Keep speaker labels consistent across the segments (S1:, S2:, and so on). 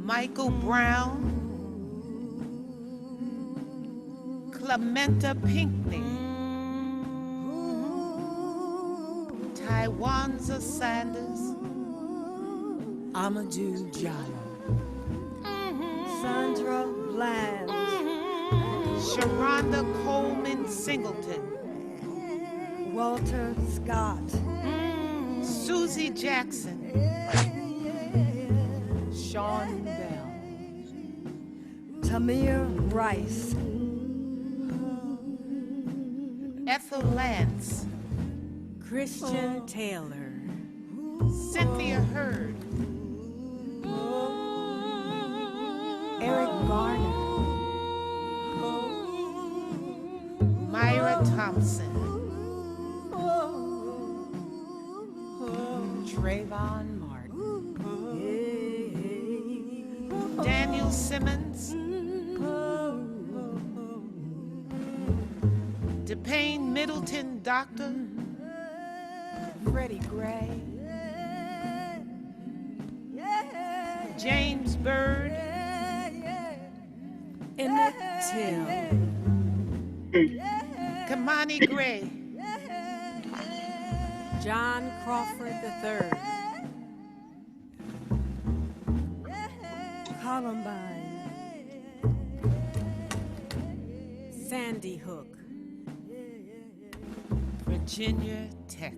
S1: Michael Brown, Clementa Pinckney, Tywanza Sanders,
S2: Amadou Diallo, Sandra Bland,
S1: Sharonda Coleman Singleton,
S2: Walter Scott,
S1: Susie Jackson,
S2: Sean Bell, Tamir Rice,
S1: Ethel Lance,
S2: Christian Taylor,
S1: Cynthia Hurd,
S2: Eric Garner,
S1: Myra Thompson,
S2: Trayvon Martin,
S1: Daniel Simmons, DePayne Middleton Doctor,
S2: Freddie Gray,
S1: James Byrd,
S2: Emmett Till,
S1: Kamani Gray,
S2: John Crawford III, Columbine, Sandy Hook,
S1: Virginia Tech.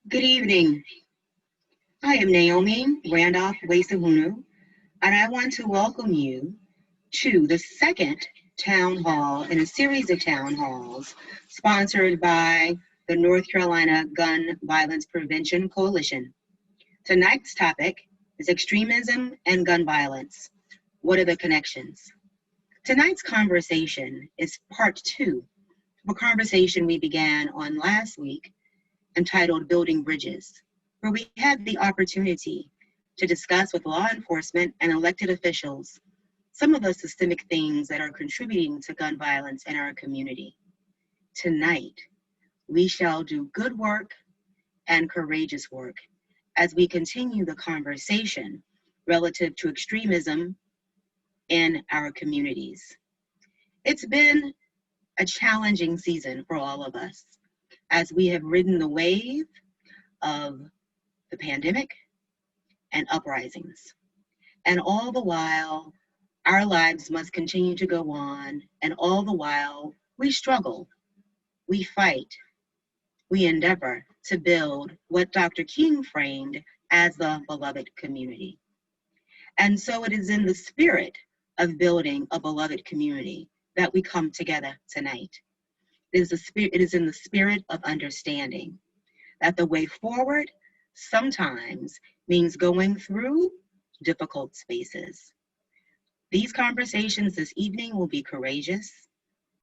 S3: Good evening. I am Naomi Randolph Weisahunu, and I want to welcome you to the second town hall in a series of town halls sponsored by the North Carolina Gun Violence Prevention Coalition. Tonight's topic is extremism and gun violence. What are the connections? Tonight's conversation is part 2 of a conversation we began on last week entitled Building Bridges, where we had the opportunity to discuss with law enforcement and elected officials some of the systemic things that are contributing to gun violence in our community. Tonight, we shall do good work and courageous work as we continue the conversation relative to extremism in our communities. It's been a challenging season for all of us as we have ridden the wave of the pandemic and uprisings. And all the while, our lives must continue to go on, and all the while, we struggle, we fight, we endeavor to build what Dr. King framed as the beloved community. And so it is in the spirit of building a beloved community that we come together tonight. It is in the spirit of understanding that the way forward sometimes means going through difficult spaces. These conversations this evening will be courageous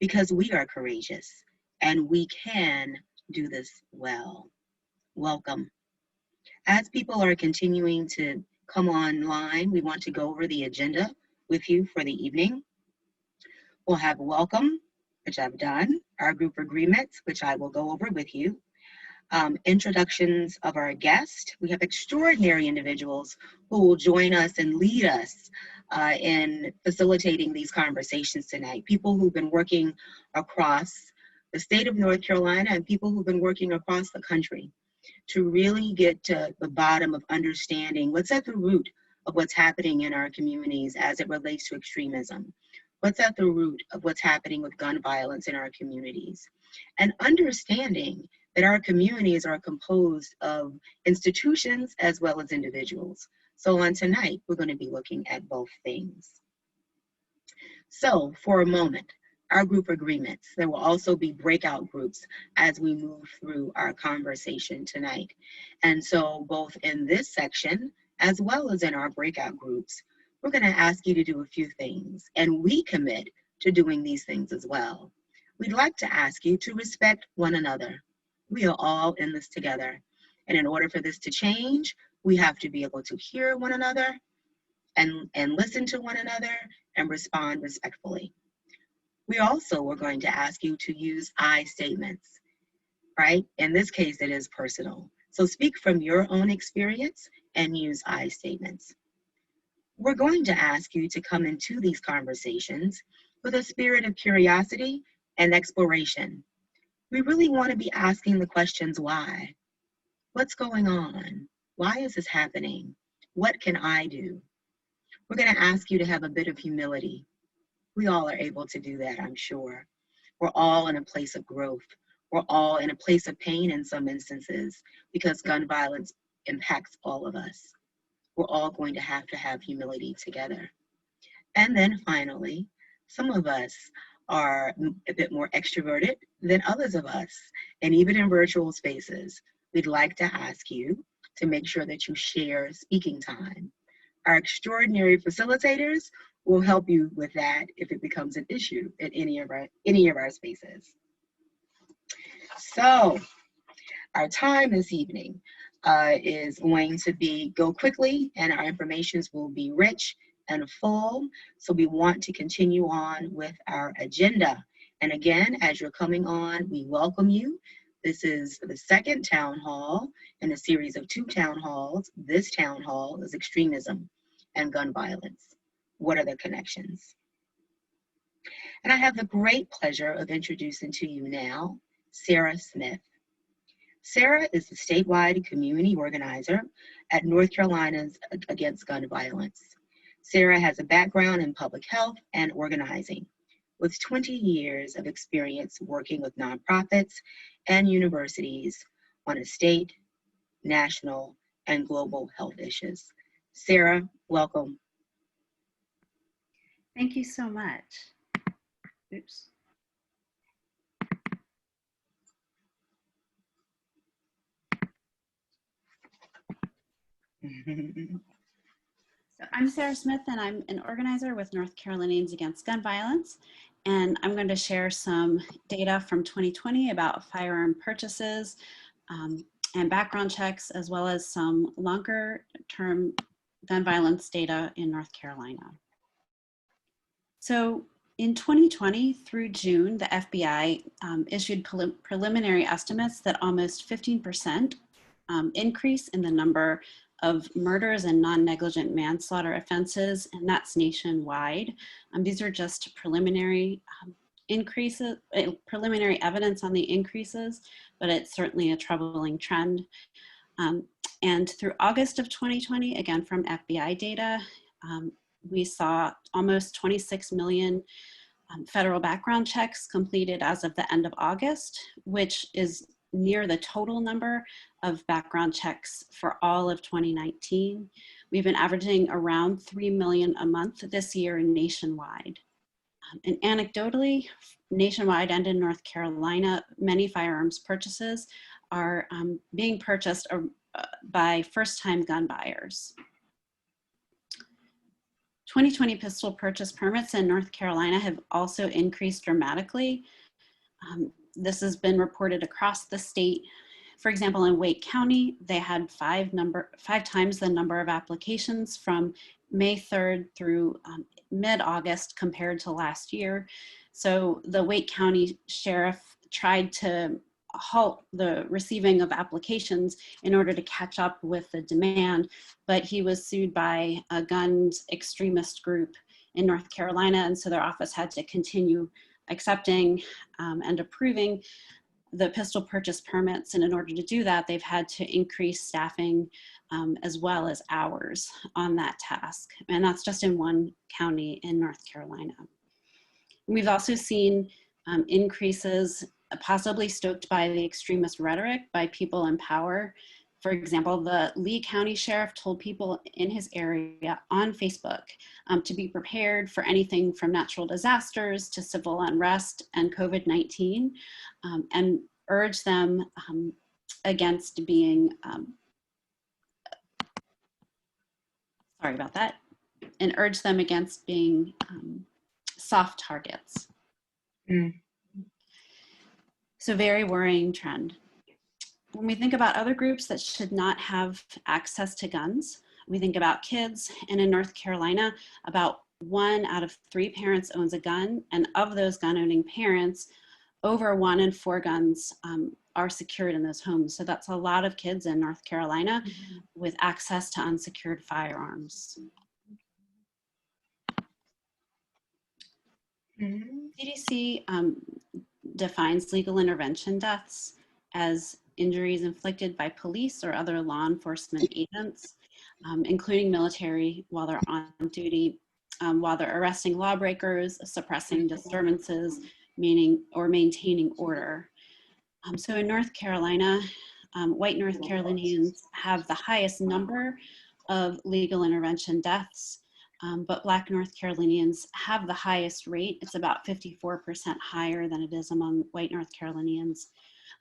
S3: because we are courageous and we can do this well. Welcome. As people are continuing to come online, we want to go over the agenda with you for the evening. We'll have welcome, which I've done, our group agreements, which I will go over with you, introductions of our guest. We have extraordinary individuals who will join us and lead us in facilitating these conversations tonight. People who've been working across the state of North Carolina and people who've been working across the country to really get to the bottom of understanding what's at the root of what's happening in our communities as it relates to extremism. What's at the root of what's happening with gun violence in our communities? And understanding that our communities are composed of institutions as well as individuals. So on tonight, we're going to be looking at both things. So for a moment, our group agreements. There will also be breakout groups as we move through our conversation tonight. And so both in this section, as well as in our breakout groups, we're going to ask you to do a few things, and we commit to doing these things as well. We'd like to ask you to respect one another. We are all in this together. And in order for this to change, we have to be able to hear one another and listen to one another and respond respectfully. We also are going to ask you to use I statements, right? In this case, it is personal. So speak from your own experience and use I statements. We're going to ask you to come into these conversations with a spirit of curiosity and exploration. We really want to be asking the questions, why? What's going on? Why is this happening? What can I do? We're going to ask you to have a bit of humility. We all are able to do that, I'm sure. We're all in a place of growth. We're all in a place of pain in some instances because gun violence impacts all of us. We're all going to have humility together. And then finally, some of us are a bit more extroverted than others of us. And even in virtual spaces, we'd like to ask you to make sure that you share speaking time. Our extraordinary facilitators will help you with that if it becomes an issue in any of our spaces. So our time this evening is going to go quickly, and our informations will be rich and full. So we want to continue on with our agenda. And again, as you're coming on, we welcome you. This is the second town hall in a series of 2 town halls. This town hall is extremism and gun violence. What are the connections? And I have the great pleasure of introducing to you now, Sarah Smith. Sarah is the statewide community organizer at North Carolina's Against Gun Violence. Sarah has a background in public health and organizing, with 20 years of experience working with nonprofits and universities on a state, national, and global health issues. Sarah, welcome.
S4: Thank you so much. Oops. So I'm Sarah Smith, and I'm an organizer with North Carolinians Against Gun Violence. And I'm going to share some data from 2020 about firearm purchases and background checks, as well as some longer term gun violence data in North Carolina. So in 2020 through June, the FBI issued preliminary estimates that almost 15% increase in the number of murders and non-negligent manslaughter offenses, and that's nationwide. These are just preliminary increases, preliminary evidence on the increases, but it's certainly a troubling trend. And through August of 2020, again from FBI data, we saw almost 26 million federal background checks completed as of the end of August, which is near the total number of background checks for all of 2019. We've been averaging around 3 million a month this year nationwide. And anecdotally, nationwide and in North Carolina, many firearms purchases are being purchased by first-time gun buyers. 2020 pistol purchase permits in North Carolina have also increased dramatically. This has been reported across the state. For example, in Wake County, they had five times the number of applications from May 3rd through mid-August compared to last year. So the Wake County Sheriff tried to halt the receiving of applications in order to catch up with the demand, but he was sued by a guns extremist group in North Carolina, and so their office had to continue accepting and approving the pistol purchase permits, and in order to do that, they've had to increase staffing as well as hours on that task, and that's just in one county in North Carolina. We've also seen increases possibly stoked by the extremist rhetoric by people in power. For example, the Lee County Sheriff told people in his area on Facebook to be prepared for anything from natural disasters to civil unrest and COVID-19, and urged them against being, sorry about that, and urged them against being soft targets. So very worrying trend. When we think about other groups that should not have access to guns, we think about kids, and in North Carolina, about 1 out of 3 parents owns a gun, and of those gun-owning parents, over 1 in 4 guns are secured in those homes. So that's a lot of kids in North Carolina with access to unsecured firearms. CDC defines legal intervention deaths as injuries inflicted by police or other law enforcement agents, including military while they're on duty, while they're arresting lawbreakers, suppressing disturbances, or maintaining order. So in North Carolina, white North Carolinians have the highest number of legal intervention deaths, but Black North Carolinians have the highest rate. It's about 54% higher than it is among white North Carolinians.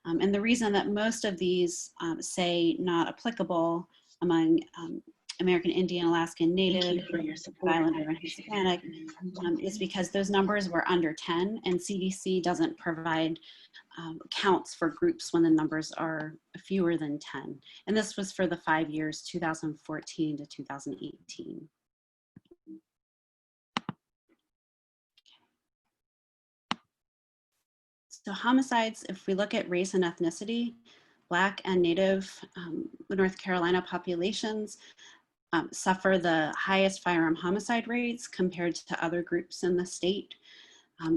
S4: And the reason that most of these say not applicable among American Indian, Alaskan Native, Islander, and Hispanic is because those numbers were under 10, and CDC doesn't provide counts for groups when the numbers are fewer than 10. And this was for the 5 years, 2014 to 2018. So homicides, if we look at race and ethnicity, Black and Native North Carolina populations suffer the highest firearm homicide rates compared to other groups in the state.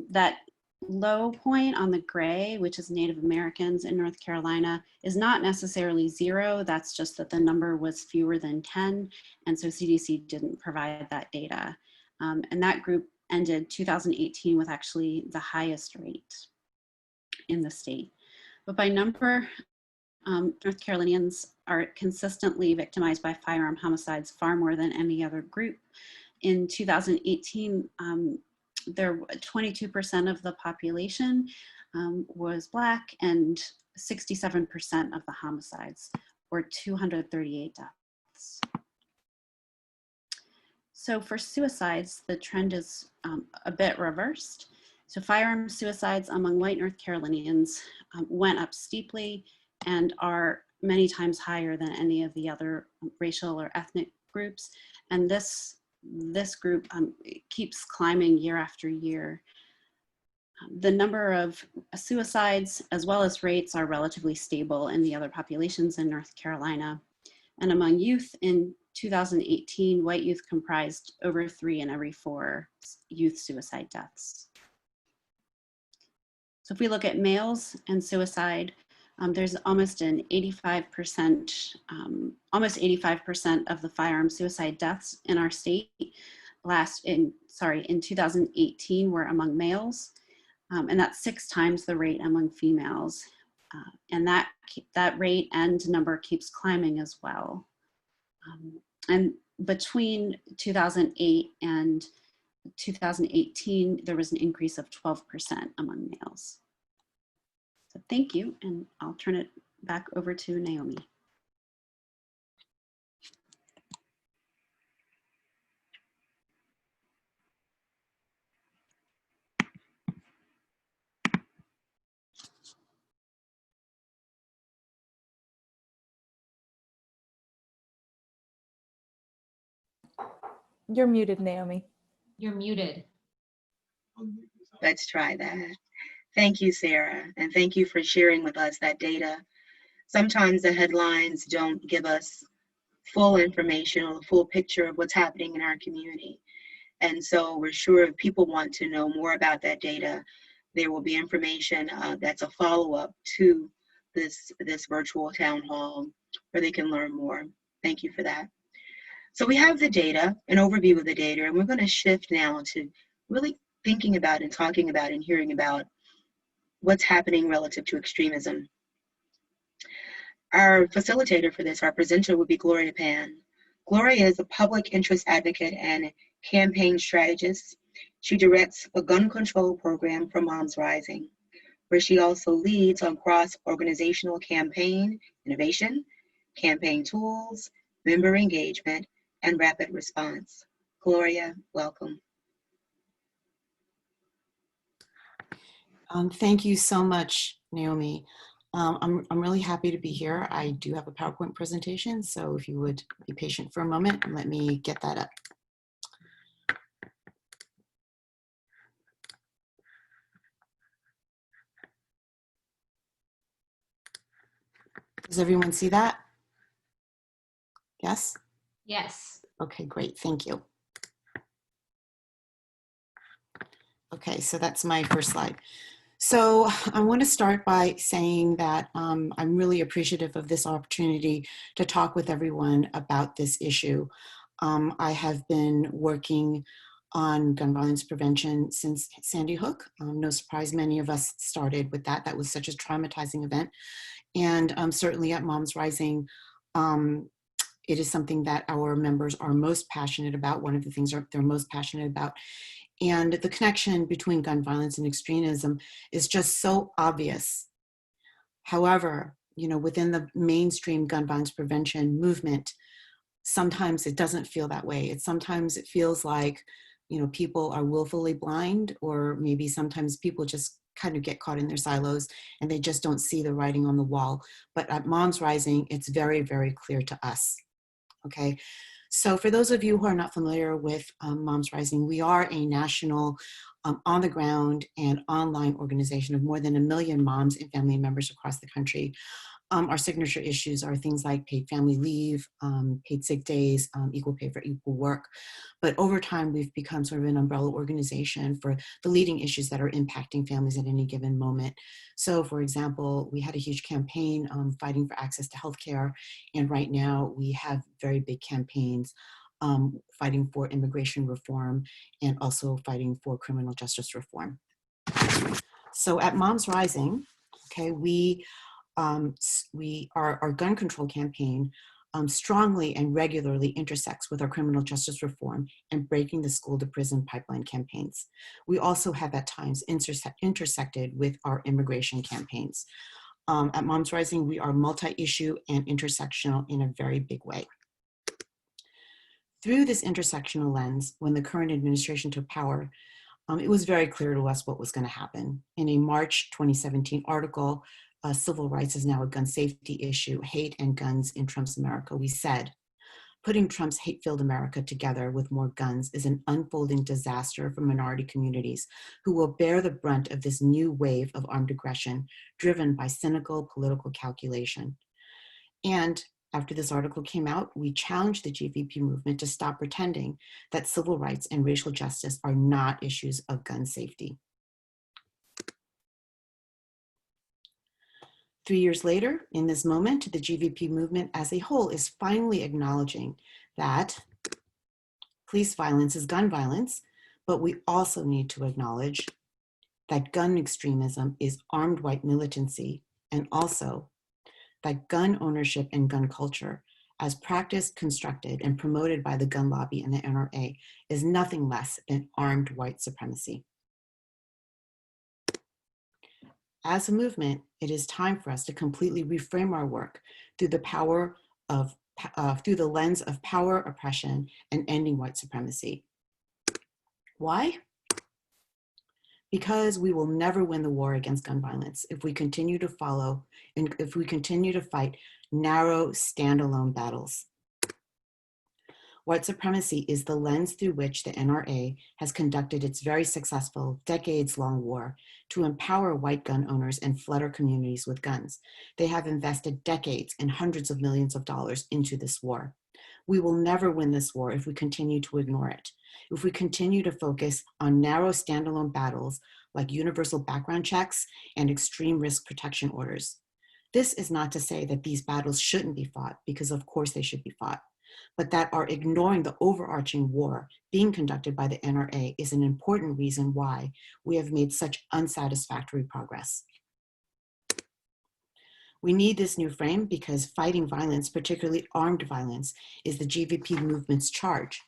S4: That low point on the gray, which is Native Americans in North Carolina, is not necessarily 0. That's just that the number was fewer than 10. And so CDC didn't provide that data. And that group ended 2018 with actually the highest rate in the state. But by number, North Carolinians are consistently victimized by firearm homicides far more than any other group. In 2018, 22% of the population was Black, and 67% of the homicides, or 238 deaths. So for suicides, the trend is a bit reversed. So firearm suicides among white North Carolinians went up steeply and are many times higher than any of the other racial or ethnic groups. And this group keeps climbing year after year. The number of suicides as well as rates are relatively stable in the other populations in North Carolina. And among youth in 2018, white youth comprised over 3 in every 4 youth suicide deaths. So if we look at males and suicide, there's almost an 85%, almost 85% of the firearm suicide deaths in our state in 2018 were among males, and that's 6 times the rate among females. And that rate and number keeps climbing as well. And between 2008 and 2018, there was an increase of 12% among males. So thank you, and I'll turn it back over to Naomi.
S5: You're muted, Naomi.
S6: You're muted.
S3: Let's try that. Thank you, Sarah, and thank you for sharing with us that data. Sometimes the headlines don't give us full information or the full picture of what's happening in our community. And so we're sure if people want to know more about that data, there will be information that's a follow-up to this virtual town hall where they can learn more. Thank you for that. So we have the data, an overview of the data, and we're going to shift now to really thinking about and talking about and hearing about what's happening relative to extremism. Our facilitator for this, our presenter, would be Gloria Pan. Gloria is a public interest advocate and campaign strategist. She directs a gun control program for Moms Rising, where she also leads on cross-organizational campaign innovation, campaign tools, member engagement, and rapid response. Gloria, welcome.
S7: Thank you so much, Naomi. I'm really happy to be here. I do have a PowerPoint presentation, so if you would be patient for a moment and let me get that up. Does everyone see that? Yes?
S6: Yes.
S7: Okay, great, thank you. Okay, so that's my first slide. So I want to start by saying that I'm really appreciative of this opportunity to talk with everyone about this issue. I have been working on gun violence prevention since Sandy Hook. No surprise, many of us started with that. That was such a traumatizing event. And certainly at Moms Rising, it is something that our members are most passionate about. One of the things they're most passionate about. And the connection between gun violence and extremism is just so obvious. However, you know, within the mainstream gun violence prevention movement, sometimes it doesn't feel that way. Sometimes it feels like, you know, people are willfully blind, or maybe sometimes people just kind of get caught in their silos and they just don't see the writing on the wall. But at Moms Rising, it's very, very clear to us. Okay. So for those of you who are not familiar with Moms Rising, we are a national on the ground and online organization of more than 1 million moms and family members across the country. Our signature issues are things like paid family leave, paid sick days, equal pay for equal work. But over time, we've become sort of an umbrella organization for the leading issues that are impacting families at any given moment. So for example, we had a huge campaign fighting for access to healthcare. And right now we have very big campaigns fighting for immigration reform and also fighting for criminal justice reform. So at Moms Rising, okay, our gun control campaign strongly and regularly intersects with our criminal justice reform and breaking the school to prison pipeline campaigns. We also have at times intersected with our immigration campaigns. At Moms Rising, we are multi-issue and intersectional in a very big way. Through this intersectional lens, when the current administration took power, it was very clear to us what was going to happen. In a March 2017 article, Civil Rights is now a gun safety issue, hate and guns in Trump's America, we said, putting Trump's hate-filled America together with more guns is an unfolding disaster for minority communities who will bear the brunt of this new wave of armed aggression driven by cynical political calculation. And after this article came out, we challenged the GVP movement to stop pretending that civil rights and racial justice are not issues of gun safety. 3 years later, in this moment, the GVP movement as a whole is finally acknowledging that police violence is gun violence, but we also need to acknowledge that gun extremism is armed white militancy, and also that gun ownership and gun culture, as practiced, constructed, and promoted by the gun lobby and the NRA, is nothing less than armed white supremacy. As a movement, it is time for us to completely reframe our work through the through the lens of power, oppression, and ending white supremacy. Why? Because we will never win the war against gun violence if we continue to follow and if we continue to fight narrow, standalone battles. White supremacy is the lens through which the NRA has conducted its very successful, decades-long war to empower white gun owners and flood our communities with guns. They have invested decades and hundreds of millions of dollars into this war. We will never win this war if we continue to ignore it. If we continue to focus on narrow standalone battles like universal background checks and extreme risk protection orders. This is not to say that these battles shouldn't be fought, because of course they should be fought, but that our ignoring the overarching war being conducted by the NRA is an important reason why we have made such unsatisfactory progress. We need this new frame because fighting violence, particularly armed violence, is the GVP movement's charge.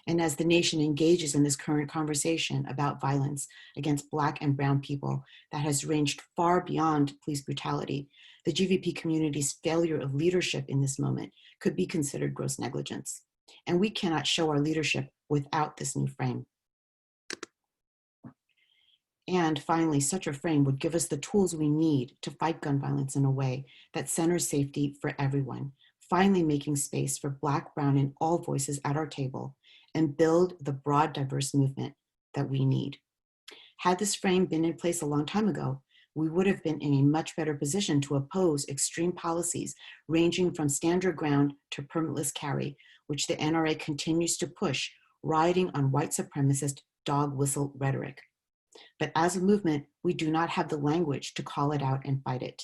S7: And as the nation engages in this current conversation about violence against Black and Brown people that has ranged far beyond police brutality, the GVP community's failure of leadership in this moment could be considered gross negligence. And we cannot show our leadership without this new frame. And finally, such a frame would give us the tools we need to fight gun violence in a way that centers safety for everyone, finally making space for Black, Brown, and all voices at our table, and build the broad, diverse movement that we need. Had this frame been in place a long time ago, we would have been in a much better position to oppose extreme policies ranging from stand your ground to permitless carry, which the NRA continues to push, riding on white supremacist dog whistle rhetoric. But as a movement, we do not have the language to call it out and fight it.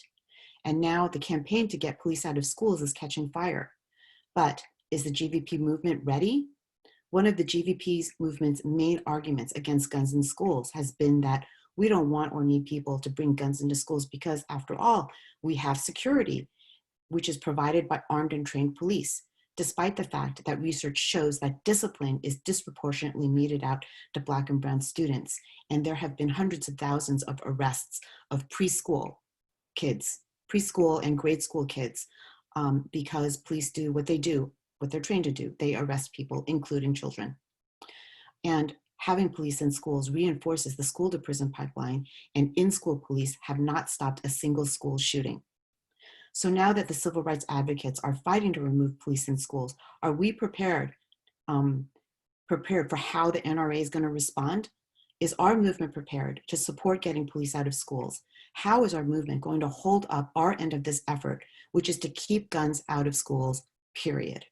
S7: And now the campaign to get police out of schools is catching fire. But is the GVP movement ready? One of the GVP's movement's main arguments against guns in schools has been that we don't want or need people to bring guns into schools because, after all, we have security, which is provided by armed and trained police, despite the fact that research shows that discipline is disproportionately meted out to Black and Brown students, and there have been hundreds of thousands of arrests of preschool and grade school kids, because police do what they do, what they're trained to do. They arrest people, including children. And having police in schools reinforces the school to prison pipeline, and in-school police have not stopped a single school shooting. So now that the civil rights advocates are fighting to remove police in schools, are we prepared for how the NRA is going to respond? Is our movement prepared to support getting police out of schools? How is our movement going to hold up our end of this effort, which is to keep guns out of schools, period?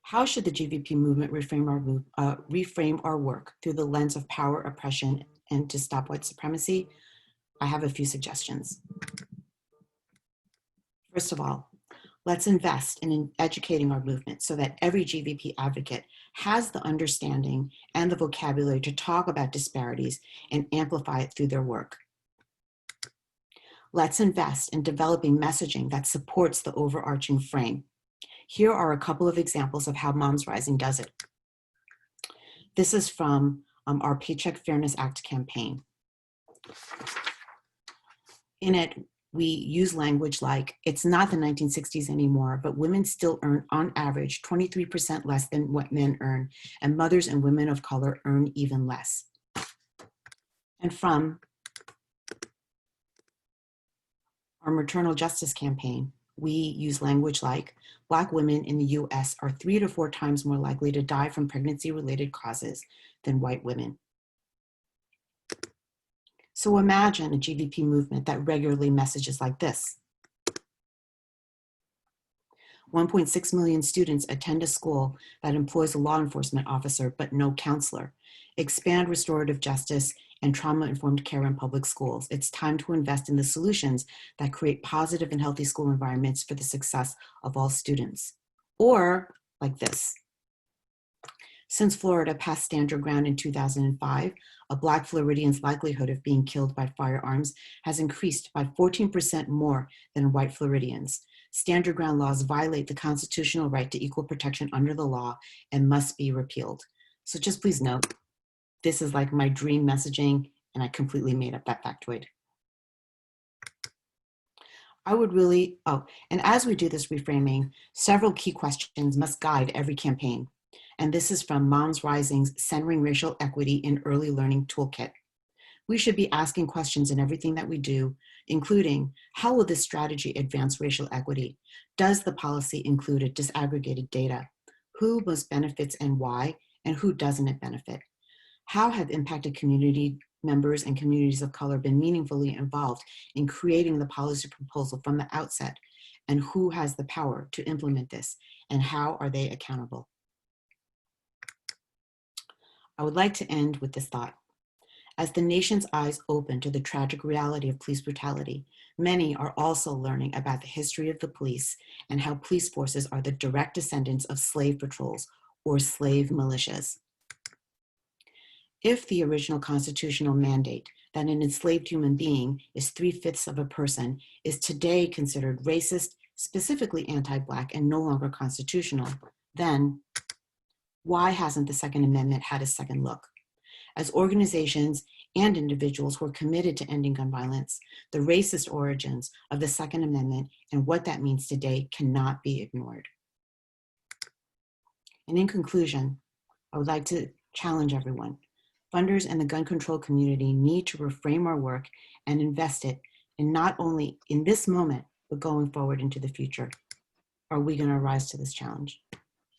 S7: How should the GVP movement reframe our work through the lens of power, oppression, and to stop white supremacy? I have a few suggestions. First of all, let's invest in educating our movement so that every GVP advocate has the understanding and the vocabulary to talk about disparities and amplify it through their work. Let's invest in developing messaging that supports the overarching frame. Here are a couple of examples of how Moms Rising does it. This is from our Paycheck Fairness Act campaign. In it, we use language like, it's not the 1960s anymore, but women still earn on average 23% less than what men earn, and mothers and women of color earn even less. And from our maternal justice campaign, we use language like, Black women in the US are 3 to 4 times more likely to die from pregnancy-related causes than white women. So imagine a GVP movement that regularly messages like this. 1.6 million students attend a school that employs a law enforcement officer but no counselor. Expand restorative justice and trauma-informed care in public schools. It's time to invest in the solutions that create positive and healthy school environments for the success of all students. Or like this. Since Florida passed Stand Your Ground in 2005, a Black Floridian's likelihood of being killed by firearms has increased by 14% more than white Floridians. Stand Your Ground laws violate the constitutional right to equal protection under the law and must be repealed. So just please note, this is like my dream messaging, and I completely made up that factoid. And as we do this reframing, several key questions must guide every campaign. And this is from Moms Rising's Centering Racial Equity in Early Learning Toolkit. We should be asking questions in everything that we do, including how will this strategy advance racial equity? Does the policy include disaggregated data? Who most benefits and why, and who doesn't it benefit? How have impacted community members and communities of color been meaningfully involved in creating the policy proposal from the outset? And who has the power to implement this? And how are they accountable? I would like to end with this thought. As the nation's eyes open to the tragic reality of police brutality, many are also learning about the history of the police and how police forces are the direct descendants of slave patrols or slave militias. If the original constitutional mandate that an enslaved human being is 3/5 of a person is today considered racist, specifically anti-Black, and no longer constitutional, then why hasn't the Second Amendment had a second look? As organizations and individuals who are committed to ending gun violence, the racist origins of the Second Amendment and what that means today cannot be ignored. And in conclusion, I would like to challenge everyone. Funders and the gun control community need to reframe our work and invest it in not only in this moment, but going forward into the future. Are we going to rise to this challenge?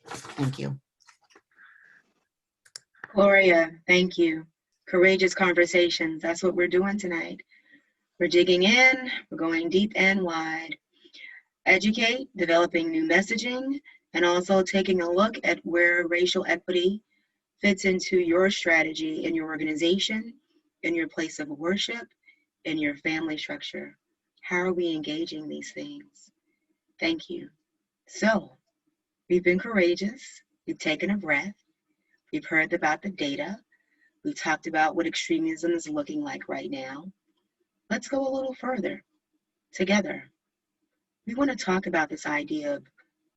S7: Thank you.
S3: Gloria, thank you. Courageous conversations. That's what we're doing tonight. We're digging in, we're going deep and wide. Educate, developing new messaging, and also taking a look at where racial equity fits into your strategy in your organization, in your place of worship, in your family structure. How are we engaging these things? Thank you. So, we've been courageous, we've taken a breath, we've heard about the data, we've talked about what extremism is looking like right now. Let's go a little further together. We want to talk about this idea of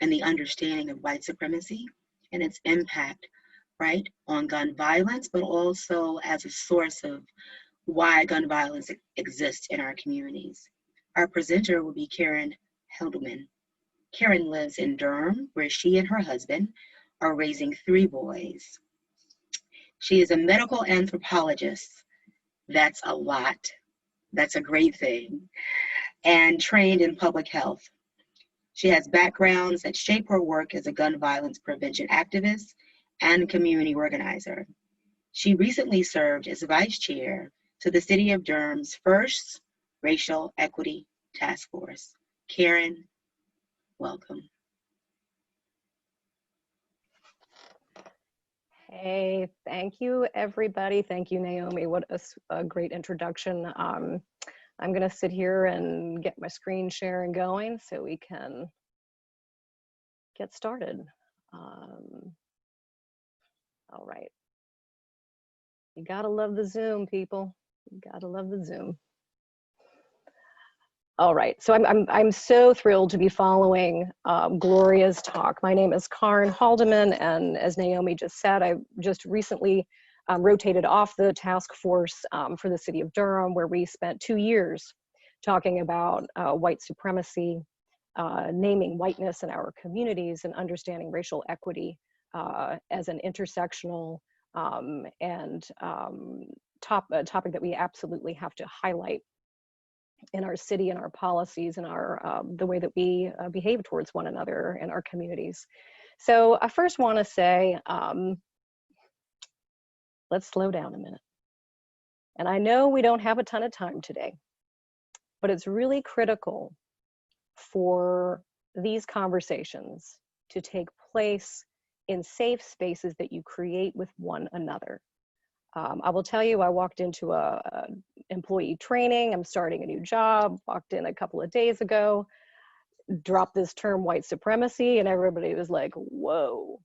S3: and the understanding of white supremacy and its impact, right, on gun violence, but also as a source of why gun violence exists in our communities. Our presenter will be Karen Heldelman. Karen lives in Durham, where she and her husband are raising 3 boys. She is a medical anthropologist. That's a lot. That's a great thing. And trained in public health. She has backgrounds that shape her work as a gun violence prevention activist and community organizer. She recently served as vice chair to the City of Durham's first Racial Equity Task Force. Karen, welcome.
S5: Hey, thank you, everybody. Thank you, Naomi. What a great introduction. I'm going to sit here and get my screen sharing going so we can get started. All right. You gotta love the Zoom, people. You gotta love the Zoom. All right, so I'm so thrilled to be following Gloria's talk. My name is Karen Haldeman, and as Naomi just said, I just recently rotated off the task force for the City of Durham, where we spent 2 years talking about white supremacy, naming whiteness in our communities, and understanding racial equity as an intersectional and topic that we absolutely have to highlight in our city and our policies and our the way that we behave towards one another in our communities. So I first want to say, let's slow down a minute. And I know we don't have a ton of time today, but it's really critical for these conversations to take place in safe spaces that you create with one another. I will tell you, I walked into a employee training. I'm starting a new job, walked in a couple of days ago, dropped this term white supremacy, and everybody was like, whoa,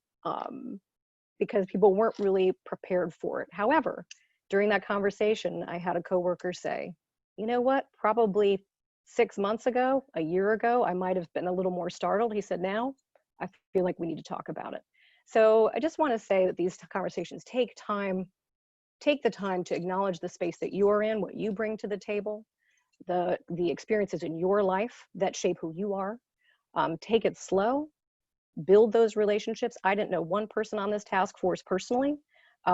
S5: because people weren't really prepared for it. However, during that conversation, I had a coworker say, you know what, probably 6 months ago, a year ago, I might have been a little more startled. He said, now I feel like we need to talk about it. So I just want to say that these conversations take time. Take the time to acknowledge the space that you're in, what you bring to the table, the experiences in your life that shape who you are. Take it slow, build those relationships. I didn't know one person on this task force personally,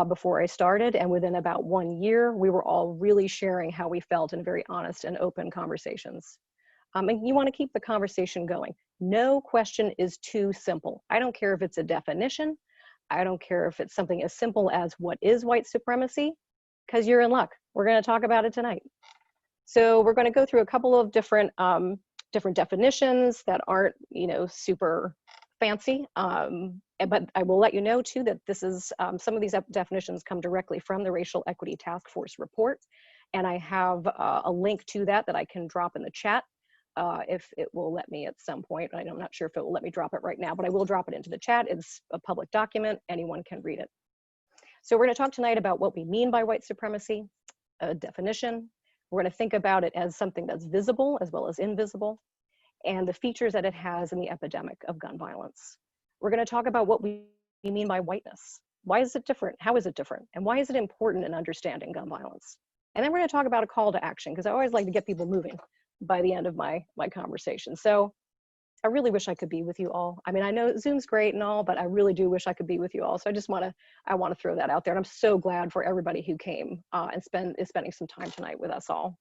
S5: before I started. And within about 1 year, we were all really sharing how we felt in very honest and open conversations. And you want to keep the conversation going. No question is too simple. I don't care if it's a definition. I don't care if it's something as simple as what is white supremacy, because you're in luck. We're going to talk about it tonight. So we're going to go through a couple of different definitions that aren't, super fancy. But I will let you know too that this is some of these definitions come directly from the Racial Equity Task Force report, and I have a link to that I can drop in the chat if it will let me at some point. I'm not sure if it will let me drop it right now, but I will drop it into the chat. It's a public document. Anyone can read it. So we're going to talk tonight about what we mean by white supremacy, a definition. We're going to think about it as something that's visible as well as invisible, and the features that it has in the epidemic of gun violence. We're going to talk about what we mean by whiteness. Why is it different? How is it different? And why is it important in understanding gun violence? And then we're going to talk about a call to action, because I always like to get people moving by the end of my conversation. So I really wish I could be with you all. I mean, I know Zoom's great and all, but I really do wish I could be with you all. So I want to throw that out there. And I'm so glad for everybody who came and is spending some time tonight with us all.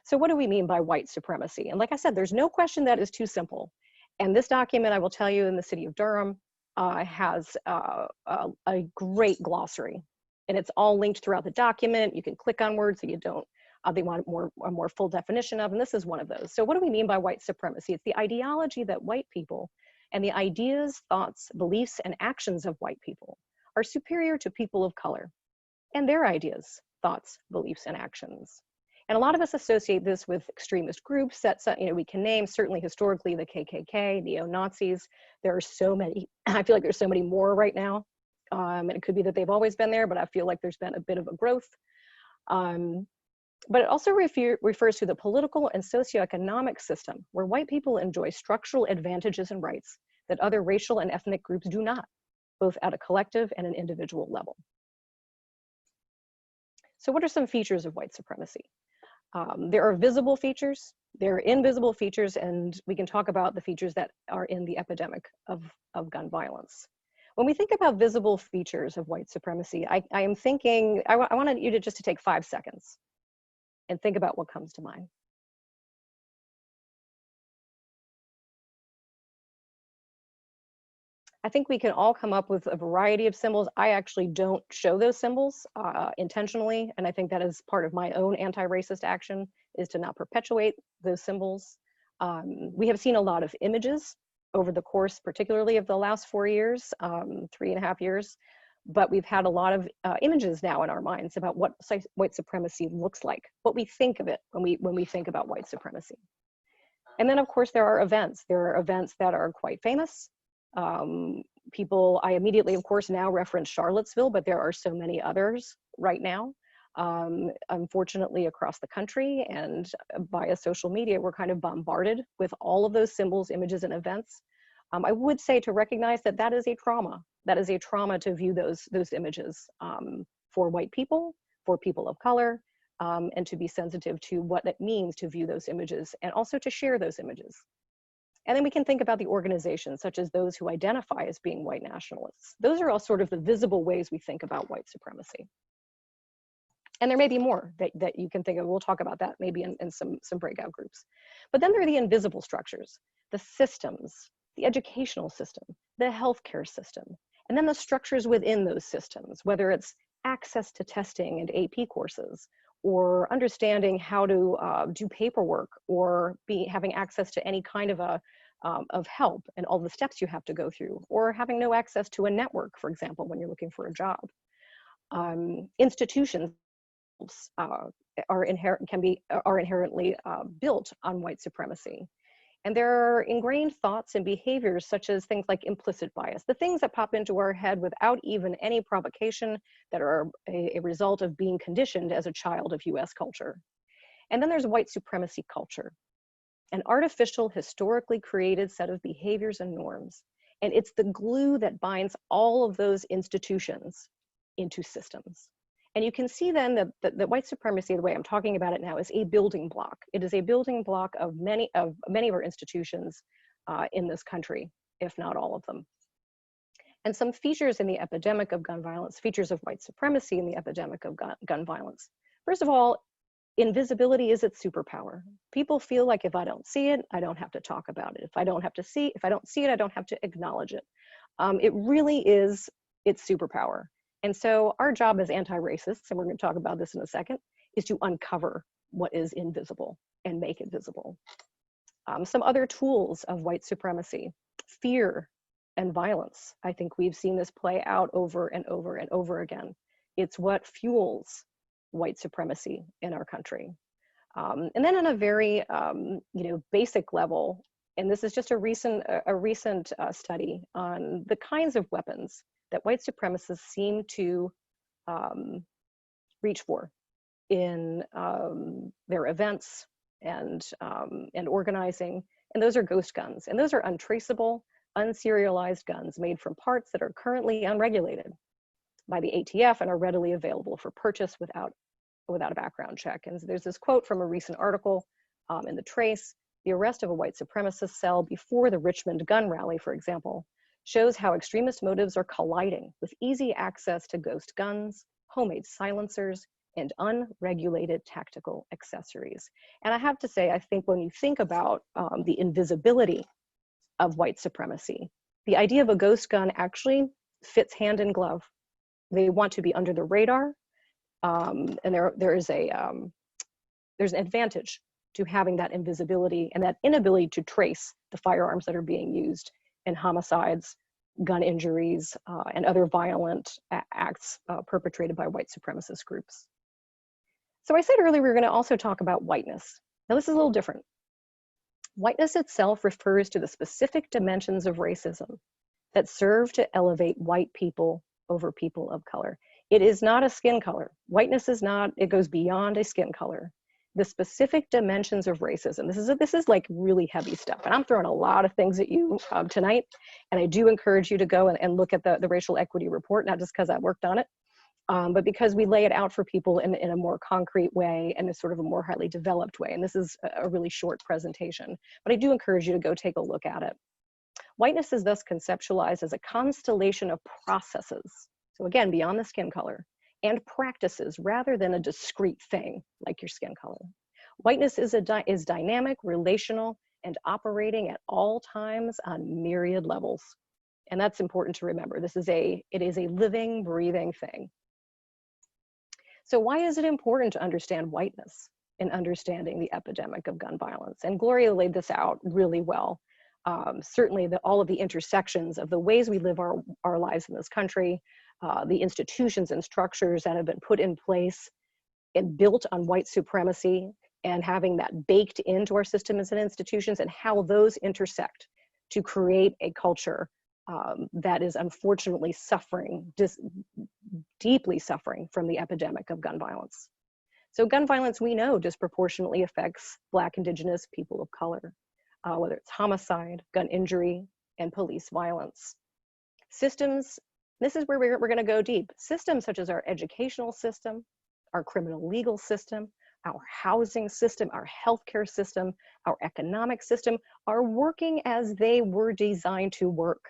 S5: So what do we mean by white supremacy? And like I said, there's no question that is too simple. And this document, I will tell you, in the city of Durham, has a great glossary. And it's all linked throughout the document. You can click on words that you don't, they want a more full definition of, and this is one of those. So what do we mean by white supremacy? It's the ideology that white people and the ideas, thoughts, beliefs, and actions of white people are superior to people of color and their ideas, thoughts, beliefs, and actions. And a lot of us associate this with extremist groups that we can name, certainly historically the KKK, neo-Nazis. There are so many, I feel like there's so many more right now. And it could be that they've always been there, but I feel like there's been a bit of a growth. But it also refers to the political and socioeconomic system where white people enjoy structural advantages and rights that other racial and ethnic groups do not, both at a collective and an individual level. So what are some features of white supremacy? There are visible features, there are invisible features, and we can talk about the features that are in the epidemic of gun violence. When we think about visible features of white supremacy, I am thinking, I wanted you to just take 5 seconds and think about what comes to mind. I think we can all come up with a variety of symbols. I actually don't show those symbols intentionally, and I think that is part of my own anti-racist action, is to not perpetuate those symbols. We have seen a lot of images over the course, particularly of the last 4 years, 3.5 years, but we've had a lot of images now in our minds about what white supremacy looks like, what we think of it when we think about white supremacy. And then of course there are events. There are events that are quite famous. I immediately, of course, now reference Charlottesville, but there are so many others right now. Unfortunately, across the country and via social media, we're kind of bombarded with all of those symbols, images, and events. I would say to recognize that that is a trauma. That is a trauma to view those images for white people, for people of color, and to be sensitive to what it means to view those images and also to share those images. And then we can think about the organizations, such as those who identify as being white nationalists. Those are all sort of the visible ways we think about white supremacy. And there may be more that you can think of. We'll talk about that maybe in some breakout groups. But then there are the invisible structures, the systems, the educational system, the healthcare system, and then the structures within those systems, whether it's access to testing and AP courses, or understanding how to do paperwork, or having access to any kind of help and all the steps you have to go through, or having no access to a network, for example, when you're looking for a job. Institutions are inherently built on white supremacy. And there are ingrained thoughts and behaviors such as things like implicit bias, the things that pop into our head without even any provocation, that are a result of being conditioned as a child of US culture. And then there's white supremacy culture, an artificial, historically created set of behaviors and norms. And it's the glue that binds all of those institutions into systems. And you can see then that white supremacy, the way I'm talking about it now, is a building block. It is a building block of many of our institutions in this country, if not all of them. And some features in the epidemic of gun violence, features of white supremacy in the epidemic of gun violence. First of all, invisibility is its superpower. People feel like if I don't see it, I don't have to talk about it. If I don't see it, I don't have to acknowledge it. It really is its superpower. And so our job as anti-racists, and we're going to talk about this in a second, is to uncover what is invisible and make it visible. Some other tools of white supremacy: fear and violence. I think we've seen this play out over and over and over again. It's what fuels white supremacy in our country. And then on a very basic level, and this is just a recent study on the kinds of weapons that white supremacists seem to reach for in their events and organizing, and those are ghost guns, and those are untraceable, unserialized guns made from parts that are currently unregulated by the ATF and are readily available for purchase without a background check. And there's this quote from a recent article in The Trace: "The arrest of a white supremacist cell before the Richmond gun rally, for example, shows how extremist motives are colliding with easy access to ghost guns, homemade silencers, and unregulated tactical accessories." And I have to say, I think when you think about the invisibility of white supremacy, the idea of a ghost gun actually fits hand in glove. They want to be under the radar, and there's an advantage to having that invisibility and that inability to trace the firearms that are being used in homicides, gun injuries, and other violent acts perpetrated by white supremacist groups. So I said earlier we were going to also talk about whiteness. Now this is a little different. Whiteness itself refers to the specific dimensions of racism that serve to elevate white people over people of color. It is not a skin color. Whiteness is not, it goes beyond a skin color. The specific dimensions of racism, this is like really heavy stuff. And I'm throwing a lot of things at you tonight. And I do encourage you to go and look at the racial equity report, not just because I worked on it, but because we lay it out for people in a more concrete way and a sort of a more highly developed way. And this is a really short presentation, but I do encourage you to go take a look at it. Whiteness is thus conceptualized as a constellation of processes. So again, beyond the skin color, and practices rather than a discrete thing like your skin color. Whiteness is dynamic, relational, and operating at all times on myriad levels. And that's important to remember. It is a living, breathing thing. So why is it important to understand whiteness in understanding the epidemic of gun violence? And Gloria laid this out really well. Certainly all of the intersections of the ways we live our lives in this country, the institutions and structures that have been put in place and built on white supremacy, and having that baked into our systems and institutions, and how those intersect to create a culture that is unfortunately deeply suffering from the epidemic of gun violence. So gun violence, we know, disproportionately affects Black, Indigenous, people of color, whether it's homicide, gun injury, and police violence. Systems, this is where we're going to go deep. Systems such as our educational system, our criminal legal system, our housing system, our healthcare system, our economic system are working as they were designed to work,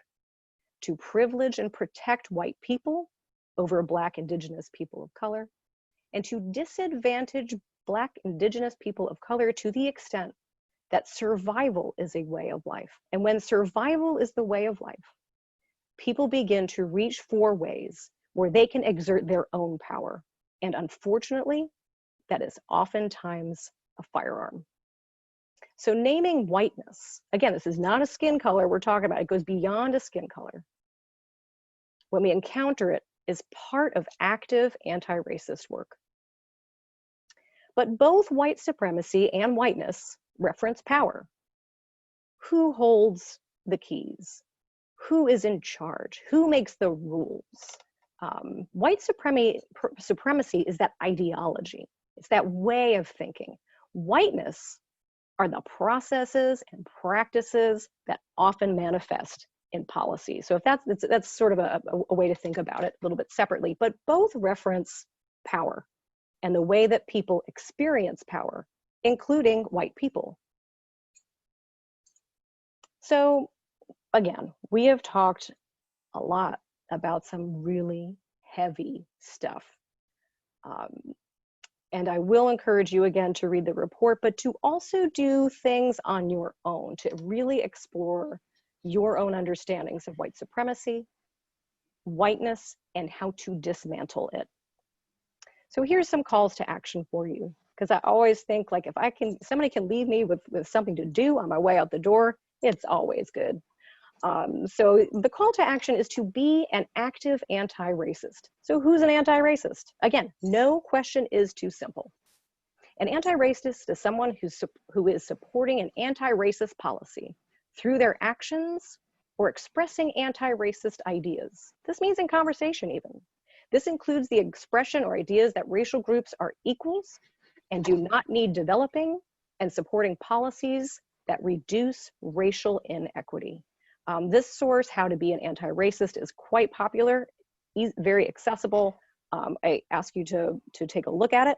S5: to privilege and protect white people over Black, Indigenous, people of color, and to disadvantage Black, Indigenous, people of color to the extent that survival is a way of life. And when survival is the way of life, people begin to reach for ways where they can exert their own power. And unfortunately, that is oftentimes a firearm. So naming whiteness, again, this is not a skin color we're talking about, it goes beyond a skin color. When we encounter it, is part of active anti-racist work. But both white supremacy and whiteness reference power. Who holds the keys? Who is in charge? Who makes the rules? White supremacy is that ideology. It's that way of thinking. Whiteness are the processes and practices that often manifest in policy. So if that's sort of a way to think about it a little bit separately, but both reference power and the way that people experience power, including white people. So again, we have talked a lot about some really heavy stuff. And I will encourage you again to read the report, but to also do things on your own, to really explore your own understandings of white supremacy, whiteness, and how to dismantle it. So here's some calls to action for you, because I always think, like, if somebody can leave me with something to do on my way out the door, it's always good. So the call to action is to be an active anti-racist. So who's an anti-racist? Again, no question is too simple. An anti-racist is someone who is supporting an anti-racist policy through their actions or expressing anti-racist ideas. This means in conversation even. This includes the expression or ideas that racial groups are equals and do not need developing, and supporting policies that reduce racial inequity. This source, How to Be an Anti-Racist, is quite popular, very accessible. I ask you to take a look at it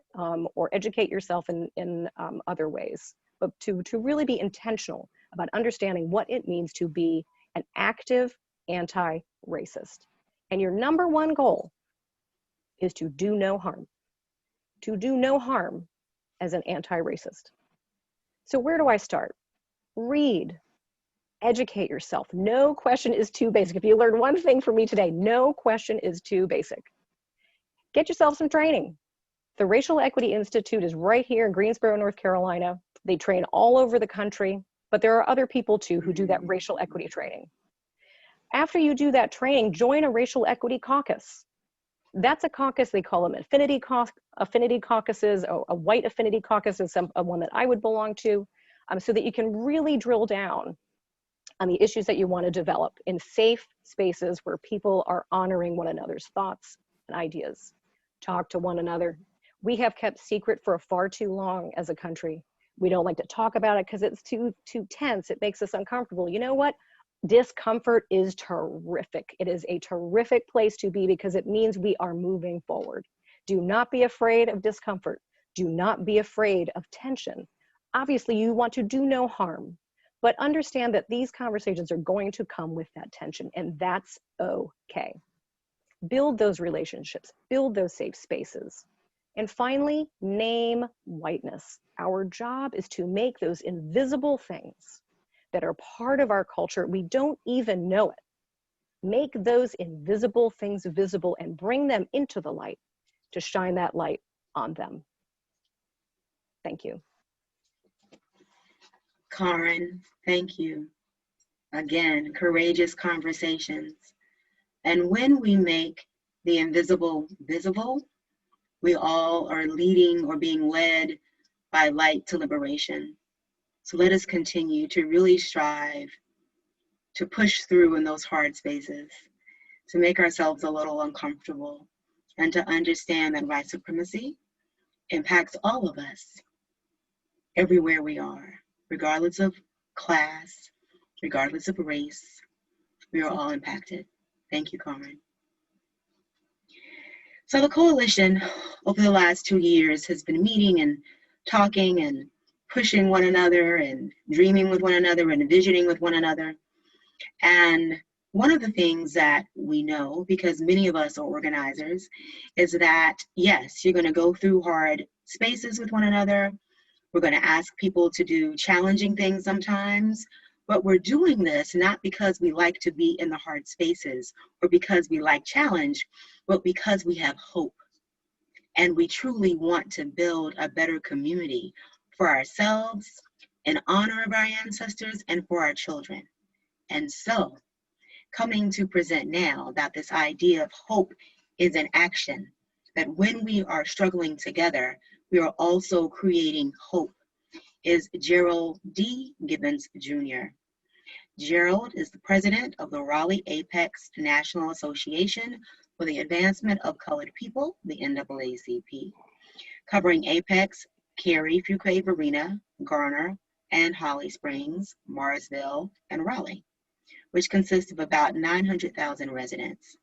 S5: or educate yourself in other ways, but to really be intentional about understanding what it means to be an active anti-racist. And your number one goal is to do no harm. To do no harm as an anti-racist. So where do I start? Read. Educate yourself. No question is too basic. If you learn one thing from me today, no question is too basic. Get yourself some training. The Racial Equity Institute is right here in Greensboro, North Carolina. They train all over the country, but there are other people too who do that racial equity training. After you do that training, join a racial equity caucus. That's a caucus, they call them affinity caucuses. A white affinity caucus is one that I would belong to, so that you can really drill down on the issues that you want to develop in safe spaces where people are honoring one another's thoughts and ideas. Talk to one another. We have kept secret for far too long as a country. We don't like to talk about it because it's too tense. It makes us uncomfortable. You know what? Discomfort is terrific. It is a terrific place to be because it means we are moving forward. Do not be afraid of discomfort. Do not be afraid of tension. Obviously, you want to do no harm, but understand that these conversations are going to come with that tension, and that's okay. Build those relationships, build those safe spaces. And finally, name whiteness. Our job is to make those invisible things that are part of our culture, we don't even know it. Make those invisible things visible and bring them into the light to shine that light on them. Thank you.
S3: Karen, thank you. Again, courageous conversations. And when we make the invisible visible, we all are leading or being led by light to liberation. So let us continue to really strive to push through in those hard spaces, to make ourselves a little uncomfortable, and to understand that white supremacy impacts all of us everywhere we are, regardless of class, regardless of race. We are all impacted. Thank you, Carmen. So the coalition over the last 2 years has been meeting and talking and pushing one another and dreaming with one another and envisioning with one another. And one of the things that we know, because many of us are organizers, is that yes, you're going to go through hard spaces with one another. We're going to ask people to do challenging things sometimes, but we're doing this not because we like to be in the hard spaces or because we like challenge, but because we have hope. And we truly want to build a better community for ourselves in honor of our ancestors and for our children. And so, coming to present now that this idea of hope is an action, that when we are struggling together, we are also creating hope, is Gerald D. Gibbons Jr. Gerald is the president of the Raleigh Apex National Association for the Advancement of Colored People, the NAACP, covering Apex, Cary, Fuquay-Varina, Garner, and Holly Springs, Marsville, and Raleigh, which consists of about 900,000 residents.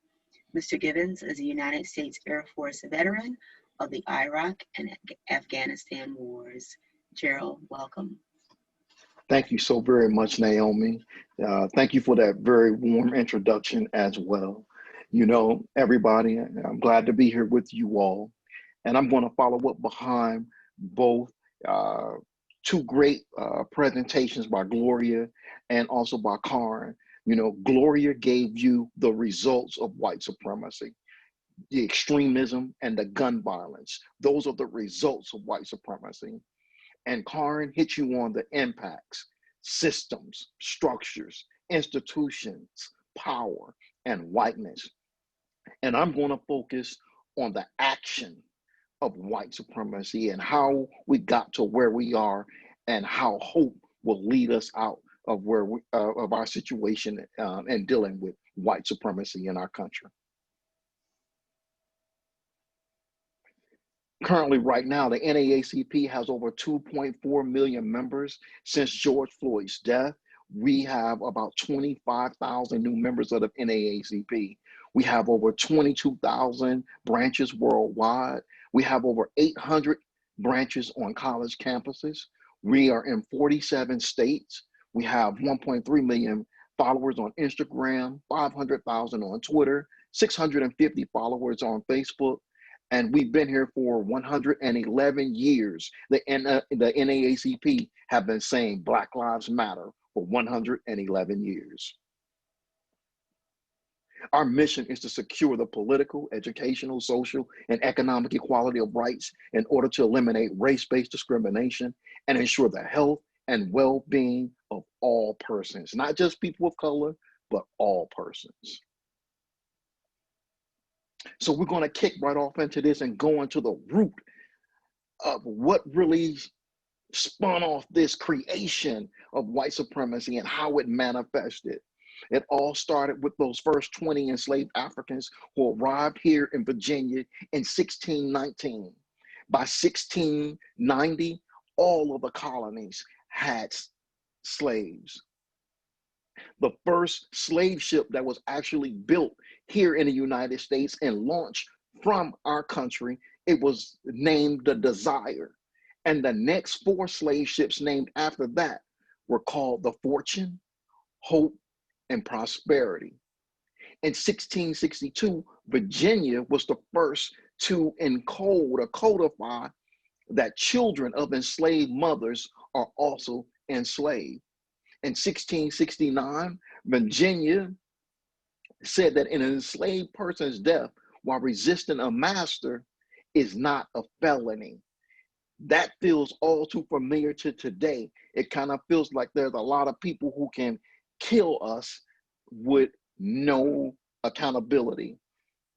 S3: Mr. Gibbons is a United States Air Force veteran of the Iraq and Afghanistan wars. Gerald, welcome.
S8: Thank you so very much, Naomi. Thank you for that very warm introduction as well. Everybody, I'm glad to be here with you all. And I'm going to follow up behind both uh, two great presentations by Gloria and also by Karen. Gloria gave you the results of white supremacy, the extremism and the gun violence. Those are the results of white supremacy. And Karen hit you on the impacts, systems, structures, institutions, power, and whiteness. And I'm going to focus on the action of white supremacy and how we got to where we are and how hope will lead us out of of our situation and dealing with white supremacy in our country. Currently, right now, the NAACP has over 2.4 million members. Since George Floyd's death, we have about 25,000 new members of the NAACP. We have over 22,000 branches worldwide. We have over 800 branches on college campuses. We are in 47 states. We have 1.3 million followers on Instagram, 500,000 on Twitter, 650 followers on Facebook. And we've been here for 111 years. The NAACP have been saying Black Lives Matter for 111 years. Our mission is to secure the political, educational, social, and economic equality of rights in order to eliminate race-based discrimination and ensure the health and well-being of all persons, not just people of color, but all persons. So we're going to kick right off into this and go into the root of what really spun off this creation of white supremacy and how it manifested. It all started with those first 20 enslaved Africans who arrived here in Virginia in 1619. By 1690, all of the colonies had slaves. The first slave ship that was actually built here in the United States and launched from our country, it was named the Desire. And the next 4 slave ships named after that were called the Fortune, Hope, and Prosperity. In 1662, Virginia was the first to encode or codify that children of enslaved mothers are also enslaved. In 1669, Virginia said that an enslaved person's death while resisting a master is not a felony. That feels all too familiar to today. It kind of feels like there's a lot of people who can kill us with no accountability.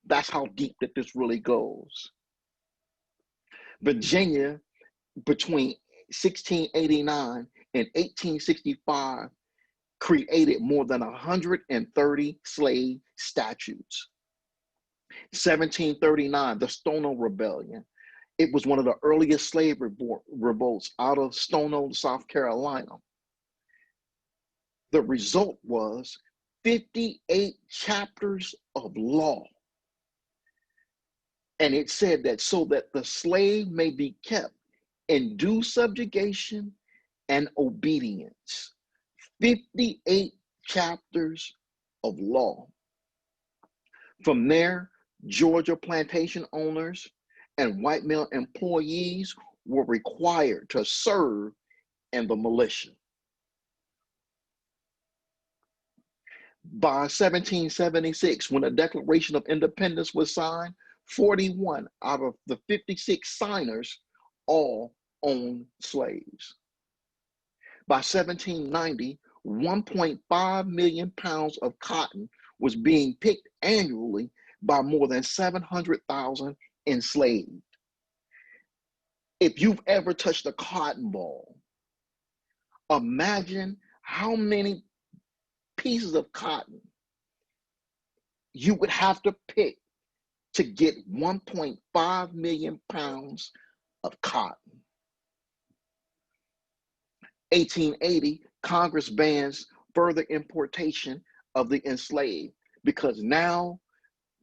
S8: That's how deep that this really goes. Virginia, between 1689 and 1865, created more than 130 slave statutes. 1739, the Stono Rebellion. It was one of the earliest slave revolts out of Stono, South Carolina. The result was 58 chapters of law. And it said that so that the slave may be kept in due subjugation and obedience. 58 chapters of law. From there, Georgia plantation owners and white male employees were required to serve in the militia. By 1776, when the Declaration of Independence was signed, 41 out of the 56 signers all owned slaves. By 1790, 1.5 million pounds of cotton was being picked annually by more than 700,000 enslaved. If you've ever touched a cotton ball, imagine how many pieces of cotton you would have to pick to get 1.5 million pounds of cotton. 1880, Congress bans further importation of the enslaved because now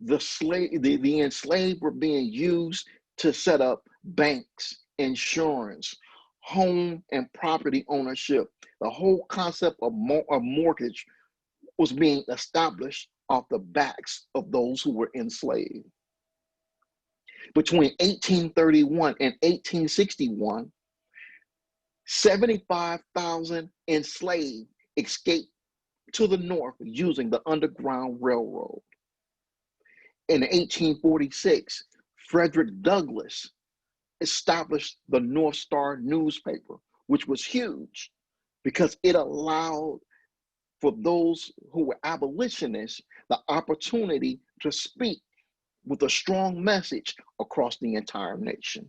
S8: the enslaved were being used to set up banks, insurance, home and property ownership. The whole concept of mortgage was being established off the backs of those who were enslaved. Between 1831 and 1861, 75,000 enslaved escaped to the north using the Underground Railroad. In 1846, Frederick Douglass established the North Star newspaper, which was huge because it allowed for those who were abolitionists the opportunity to speak with a strong message across the entire nation.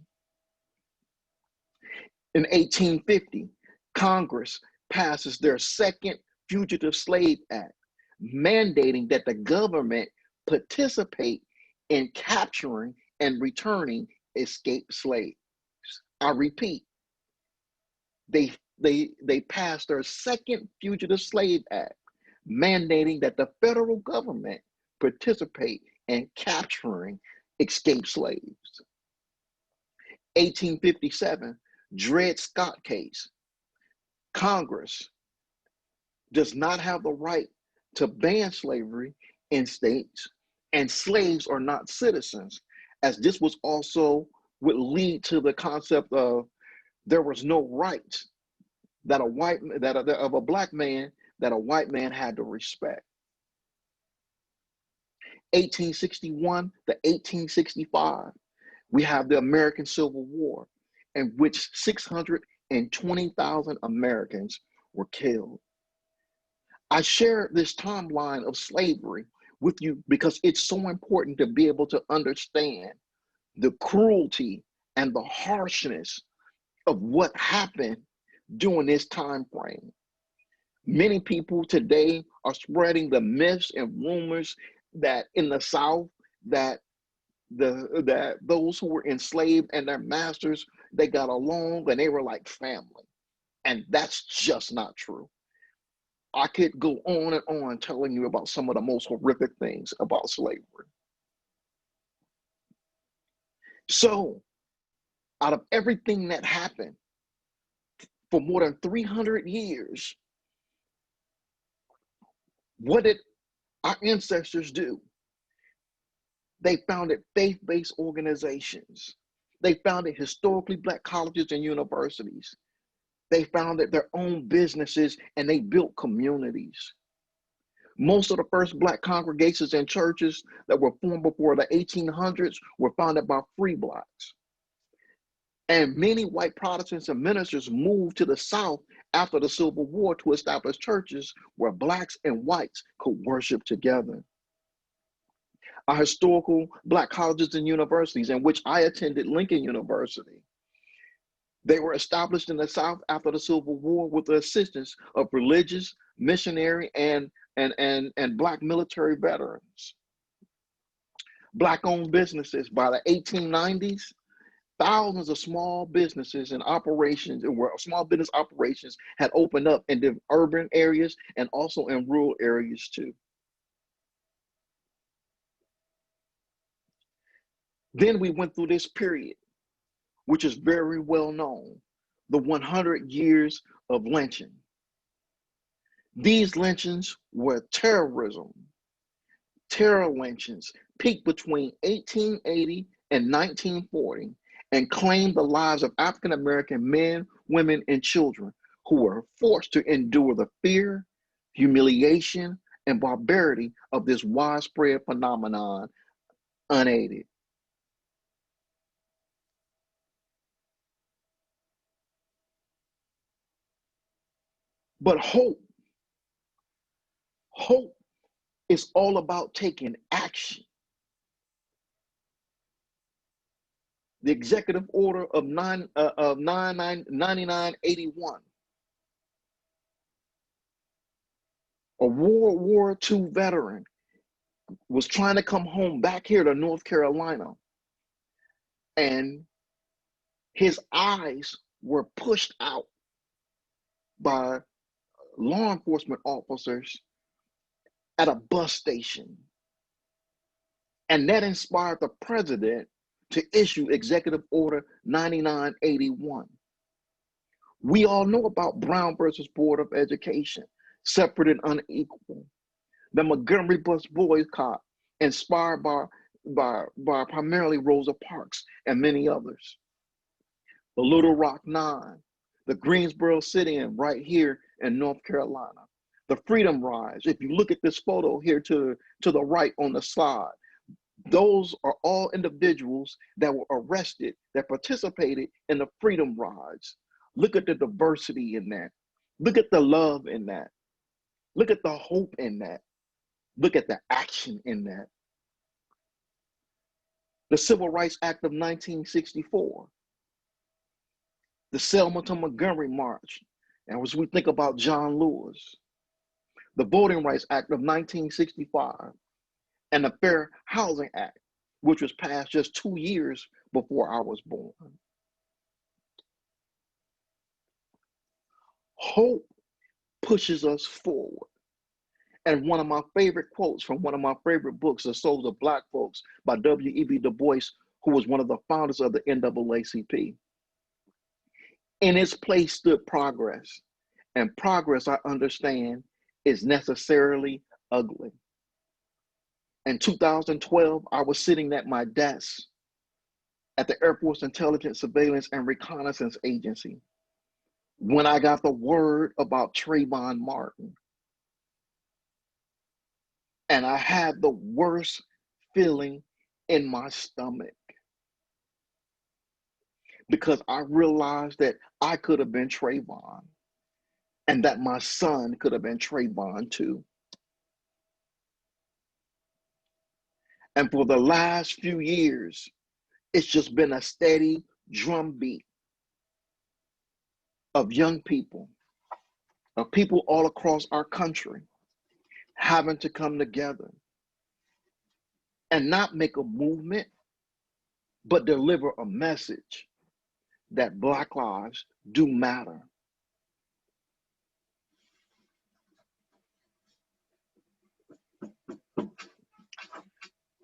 S8: In 1850, Congress passes their second Fugitive Slave Act, mandating that the government participate in capturing and returning escaped slaves. I repeat, they passed their second Fugitive Slave Act, mandating that the federal government participate in capturing escaped slaves. 1857, Dred Scott case. Congress does not have the right to ban slavery in states, and slaves are not citizens, as this was also would lead to the concept of there was no rights that of a black man that a white man had to respect. 1861 to 1865, we have the American Civil War, in which 620,000 Americans were killed. I share this timeline of slavery with you because it's so important to be able to understand the cruelty and the harshness of what happened during this time frame. Many people today are spreading the myths and rumors that in the South that those who were enslaved and their masters, they got along and they were like family. And that's just not true. I could go on and on telling you about some of the most horrific things about slavery. So, out of everything that happened for more than 300 years, what did our ancestors do? They founded faith-based organizations. They founded historically Black colleges and universities. They founded their own businesses and they built communities. Most of the first Black congregations and churches that were formed before the 1800s were founded by free Blacks. And many white Protestants and ministers moved to the South after the Civil War to establish churches where Blacks and whites could worship together. Our historical Black colleges and universities, in which I attended Lincoln University, they were established in the South after the Civil War with the assistance of religious, missionary, and Black military veterans. Black-owned businesses. By the 1890s, thousands of small businesses and operations, small business operations had opened up in the urban areas and also in rural areas too. Then we went through this period, which is very well known, the 100 years of lynching. These lynchings were terrorism. Terror lynchings peaked between 1880 and 1940 and claimed the lives of African American men, women, and children who were forced to endure the fear, humiliation, and barbarity of this widespread phenomenon unaided. But hope is all about taking action. The executive order of 9981, a World War II veteran, was trying to come home back here to North Carolina, and his eyes were pushed out by law enforcement officers at a bus station. And that inspired the president to issue Executive Order 9981. We all know about Brown versus Board of Education, separate and unequal. the Montgomery bus boycott, inspired by primarily Rosa Parks and many others. The Little Rock Nine, the Greensboro sit-in right here in North Carolina. The Freedom Rise. If you look at this photo here to the right on the slide, those are all individuals that were arrested that participated in the Freedom Rise. Look at the diversity in that. Look at the love in that. Look at the hope in that. Look at the action in that. The Civil Rights Act of 1964. The Selma to Montgomery March. And as we think about John Lewis. The Voting Rights Act of 1965. And the Fair Housing Act, which was passed just 2 years before I was born. Hope pushes us forward. And one of my favorite quotes from one of my favorite books, The Souls of Black Folks by W.E.B. Du Bois, who was one of the founders of the NAACP. In its place stood progress. And progress, I understand, is necessarily ugly. In 2012, I was sitting at my desk at the Air Force Intelligence, Surveillance, and Reconnaissance Agency when I got the word about Trayvon Martin. And I had the worst feeling in my stomach because I realized that I could have been Trayvon and that my son could have been Trayvon too. And for the last few years, it's just been a steady drumbeat of young people, of people all across our country having to come together and not make a movement, but deliver a message that Black lives do matter.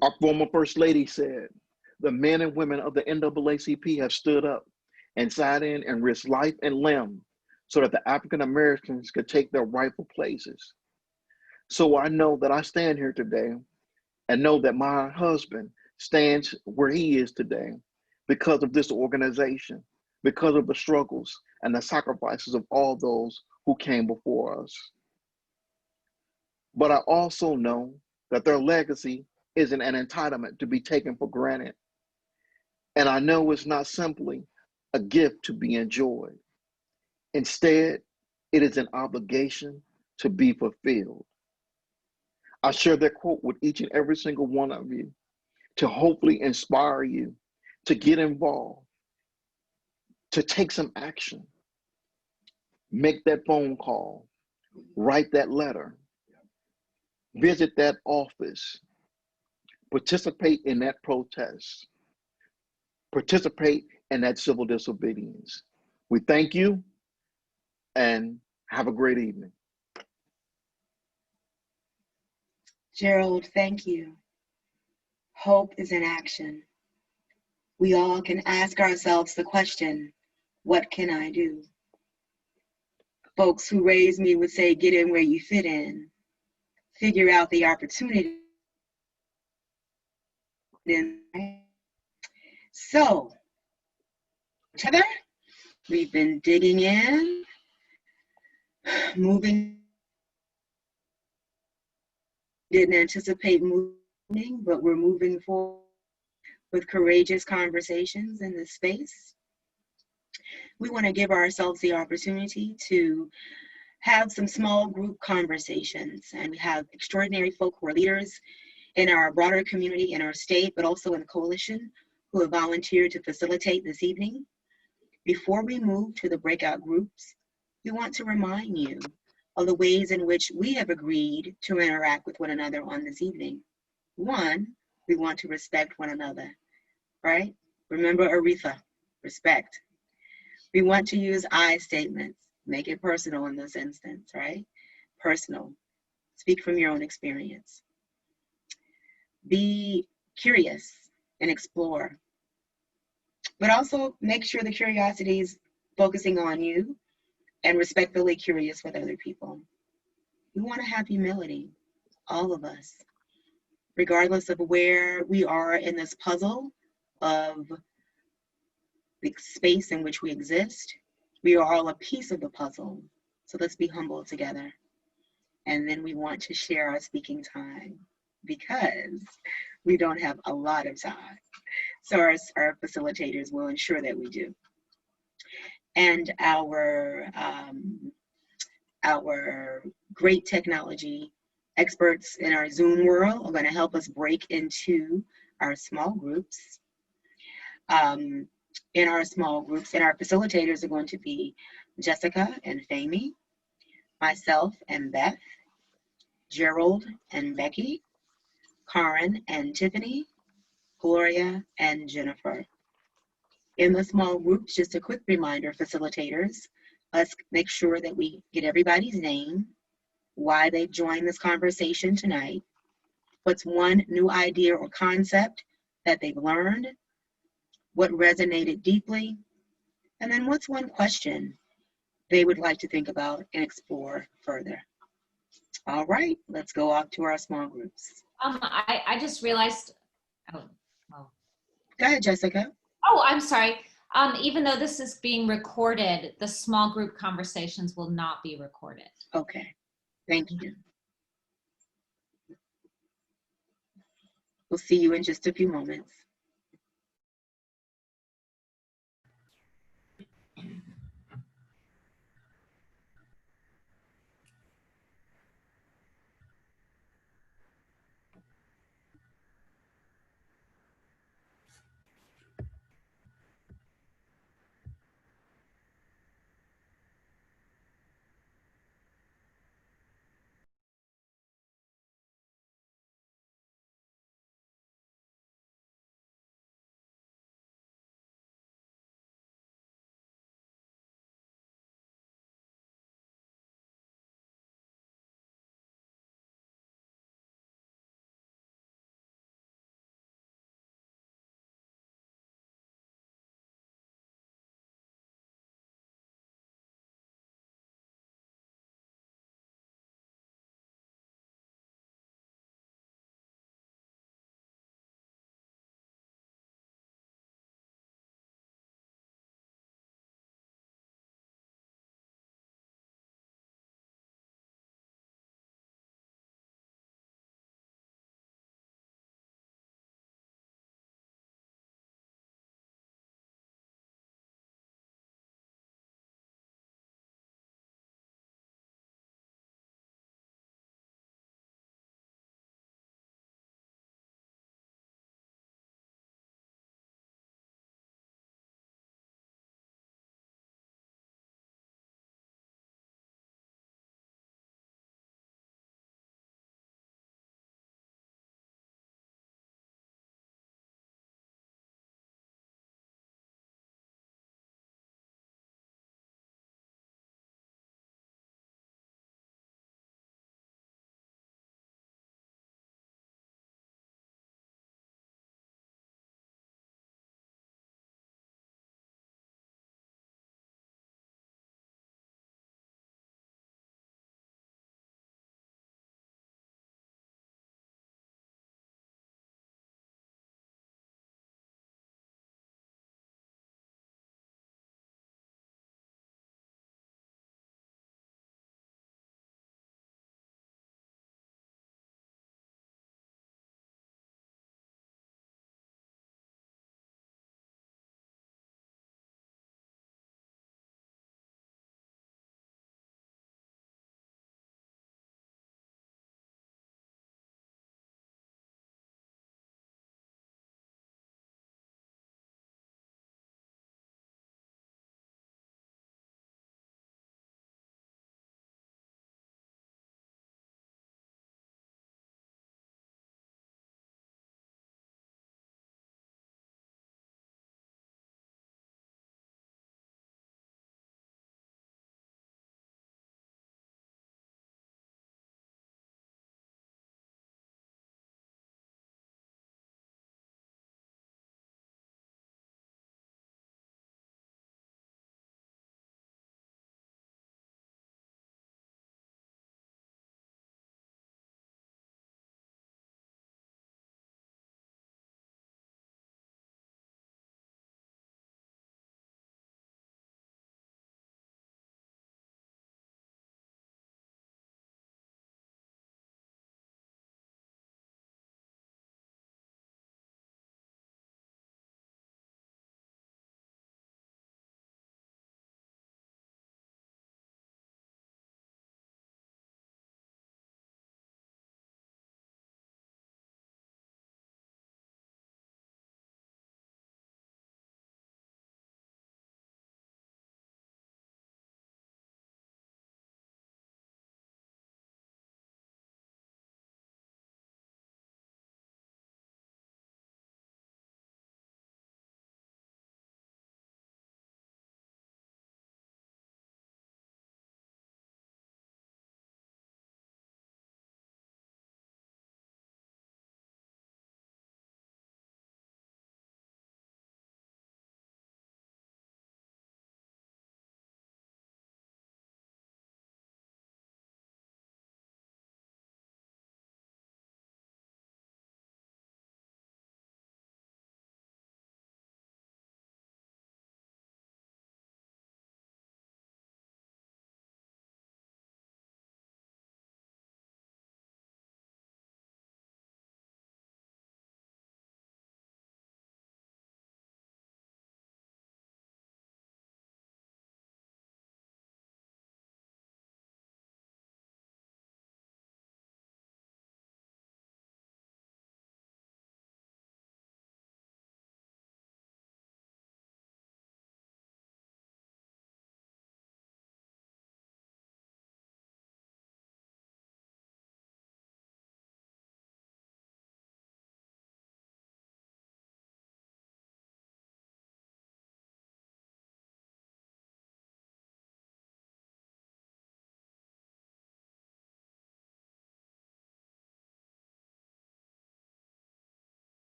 S8: Our former First Lady said, the men and women of the NAACP have stood up and sat in and risked life and limb so that the African Americans could take their rightful places. So I know that I stand here today and know that my husband stands where he is today because of this organization, because of the struggles and the sacrifices of all those who came before us. But I also know that their legacy isn't an entitlement to be taken for granted. And I know it's not simply a gift to be enjoyed. Instead, it is an obligation to be fulfilled. I share that quote with each and every single one of you to hopefully inspire you to get involved, to take some action, make that phone call, write that letter, visit that office, participate in that protest, participate in that civil disobedience. We thank you and have a great evening.
S3: Gerald, thank you. Hope is in action. We all can ask ourselves the question, what can I do? Folks who raised me would say, get in where you fit in. Figure out the opportunity. So, together, we've been digging in, moving. Didn't anticipate moving, but we're moving forward with courageous conversations in this space. We want to give ourselves the opportunity to have some small group conversations, and we have extraordinary folk who are leaders in our broader community, in our state, but also in the coalition, who have volunteered to facilitate this evening. Before we move to the breakout groups, we want to remind you of the ways in which we have agreed to interact with one another on this evening. One, we want to respect one another, right? Remember Aretha, respect. We want to use I statements, make it personal in this instance, right? Personal, speak from your own experience. Be curious and explore, but also make sure the curiosity is focusing on you and respectfully curious with other people. We want to have humility, all of us, regardless of where we are in this puzzle of the space in which we exist. We are all a piece of the puzzle. So let's be humble together. And then we want to share our speaking time because we don't have a lot of time. So our facilitators will ensure that we do. And our great technology experts in our Zoom world are going to help us break into our small groups. In our small groups, and our facilitators are going to be Jessica and Fami, myself and Beth, Gerald and Becky, Karen and Tiffany, Gloria and Jennifer. In the small groups, just a quick reminder, facilitators, let's make sure that we get everybody's name, why they joined this conversation tonight, what's one new idea or concept that they've learned, what resonated deeply, and then what's one question they would like to think about and explore further. All right, let's go off to our small groups.
S6: I just realized, oh,
S3: Go ahead, Jessica.
S6: oh, I'm sorry. Even though this is being recorded, the small group conversations will not be recorded.
S3: Okay, thank you. We'll see you in just a few moments.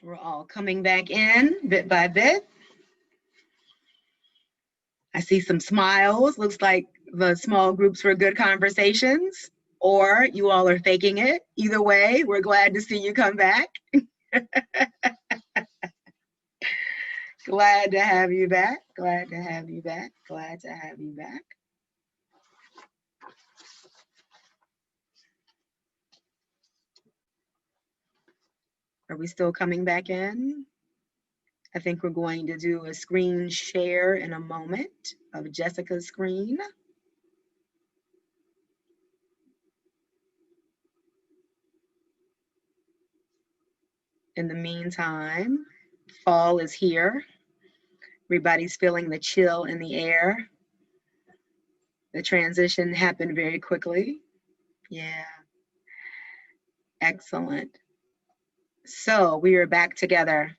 S3: We're all coming back in bit by bit. I see some smiles. Looks like the small groups were good conversations, or you all are faking it. Either way, we're glad to see you come back. Glad to have you back. Glad to have you back. Glad to have you back. Are we still coming back in? I think we're going to do a screen share in a moment of Jessica's screen. In the meantime, fall is here. Everybody's feeling the chill in the air. The transition happened very quickly. Yeah, excellent. So we are back together.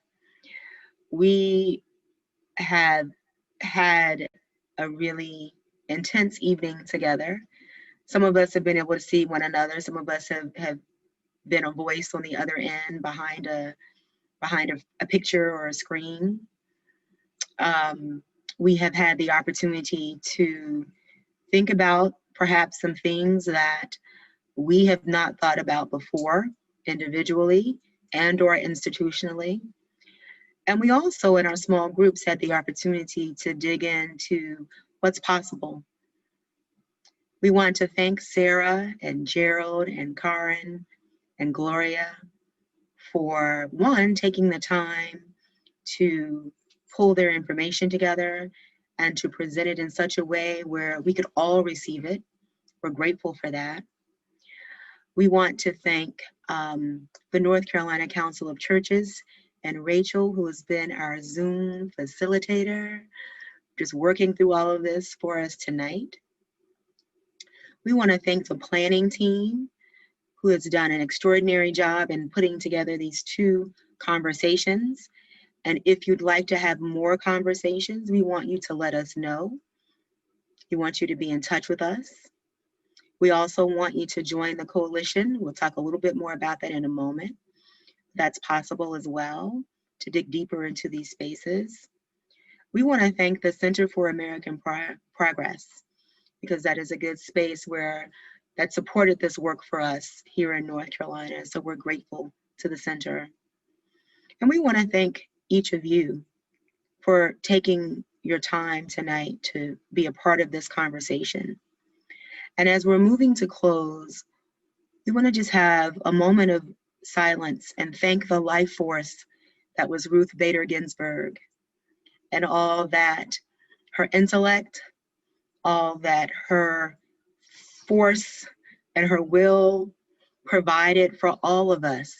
S3: We have had a really intense evening together. Some of us have been able to see one another. Some of us have been a voice on the other end behind a picture or a screen. We have had the opportunity to think about perhaps some things that we have not thought about before, individually and or institutionally. And we also in our small groups had the opportunity to dig into what's possible. We want to thank Sarah and Gerald and Karen and Gloria for one, taking the time to pull their information together and to present it in such a way where we could all receive it. We're grateful for that. We want to thank the North Carolina Council of Churches and Rachel, who has been our Zoom facilitator, just working through all of this for us tonight. We want to thank the planning team, who has done an extraordinary job in putting together these two conversations. And if you'd like to have more conversations, we want you to let us know. We want you to be in touch with us. We also want you to join the coalition. We'll talk a little bit more about that in a moment. That's possible as well, to dig deeper into these spaces. We want to thank the Center for American Progress, because that is a good space that supported this work for us here in North Carolina. So we're grateful to the center. And we want to thank each of you for taking your time tonight to be a part of this conversation. And as we're moving to close, we want to just have a moment of silence and thank the life force that was Ruth Bader Ginsburg, and all that her intellect, all that her force and her will provided for all of us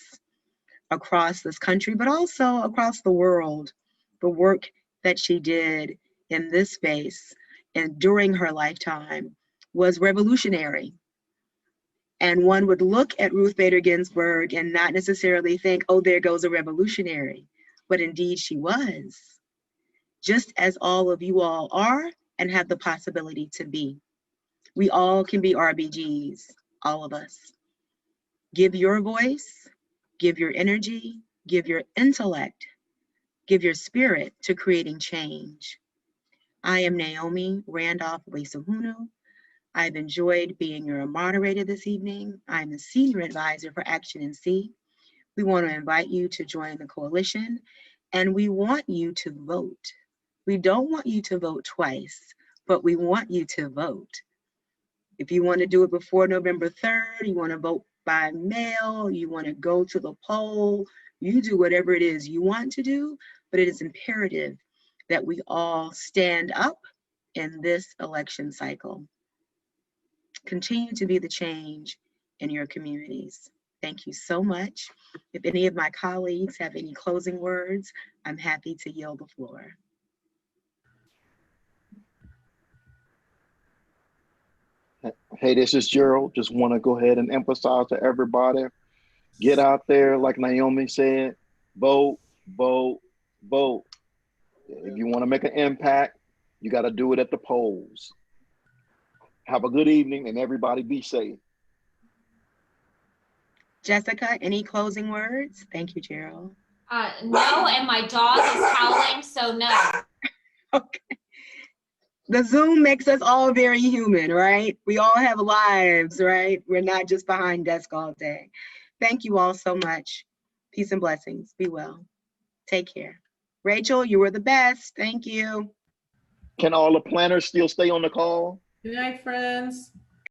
S3: across this country, but also across the world. The work that she did in this space and during her lifetime was revolutionary. And one would look at Ruth Bader Ginsburg and not necessarily think, oh, there goes a revolutionary. But indeed she was, just as all of you all are and have the possibility to be. We all can be RBGs, all of us. Give your voice, give your energy, give your intellect, give your spirit to creating change. I am Naomi Randolph Wesuhunu. I've enjoyed being your moderator this evening. I'm the Senior Advisor for Action in C. We want to invite you to join the coalition, and we want you to vote. We don't want you to vote twice, but we want you to vote. If you want to do it before November 3rd, you want to vote by mail, you want to go to the poll, you do whatever it is you want to do, but it is imperative that we all stand up in this election cycle. Continue to be the change in your communities. Thank you so much. If any of my colleagues have any closing words, I'm happy to yield the floor.
S8: Hey, this is Gerald. Just want to go ahead and emphasize to everybody, get out there, like Naomi said, vote, vote, vote. If you want to make an impact, you got to do it at the polls. Have a good evening and everybody be safe.
S3: Jessica, any closing words? Thank you, Gerald.
S6: No, and my dog is howling, so no.
S3: Okay. The Zoom makes us all very human, right? We all have lives, right? We're not just behind desk all day. Thank you all so much. Peace and blessings. Be well. Take care. Rachel, you were the best. Thank you.
S8: Can all the planners still stay on the call?
S9: Good night, friends.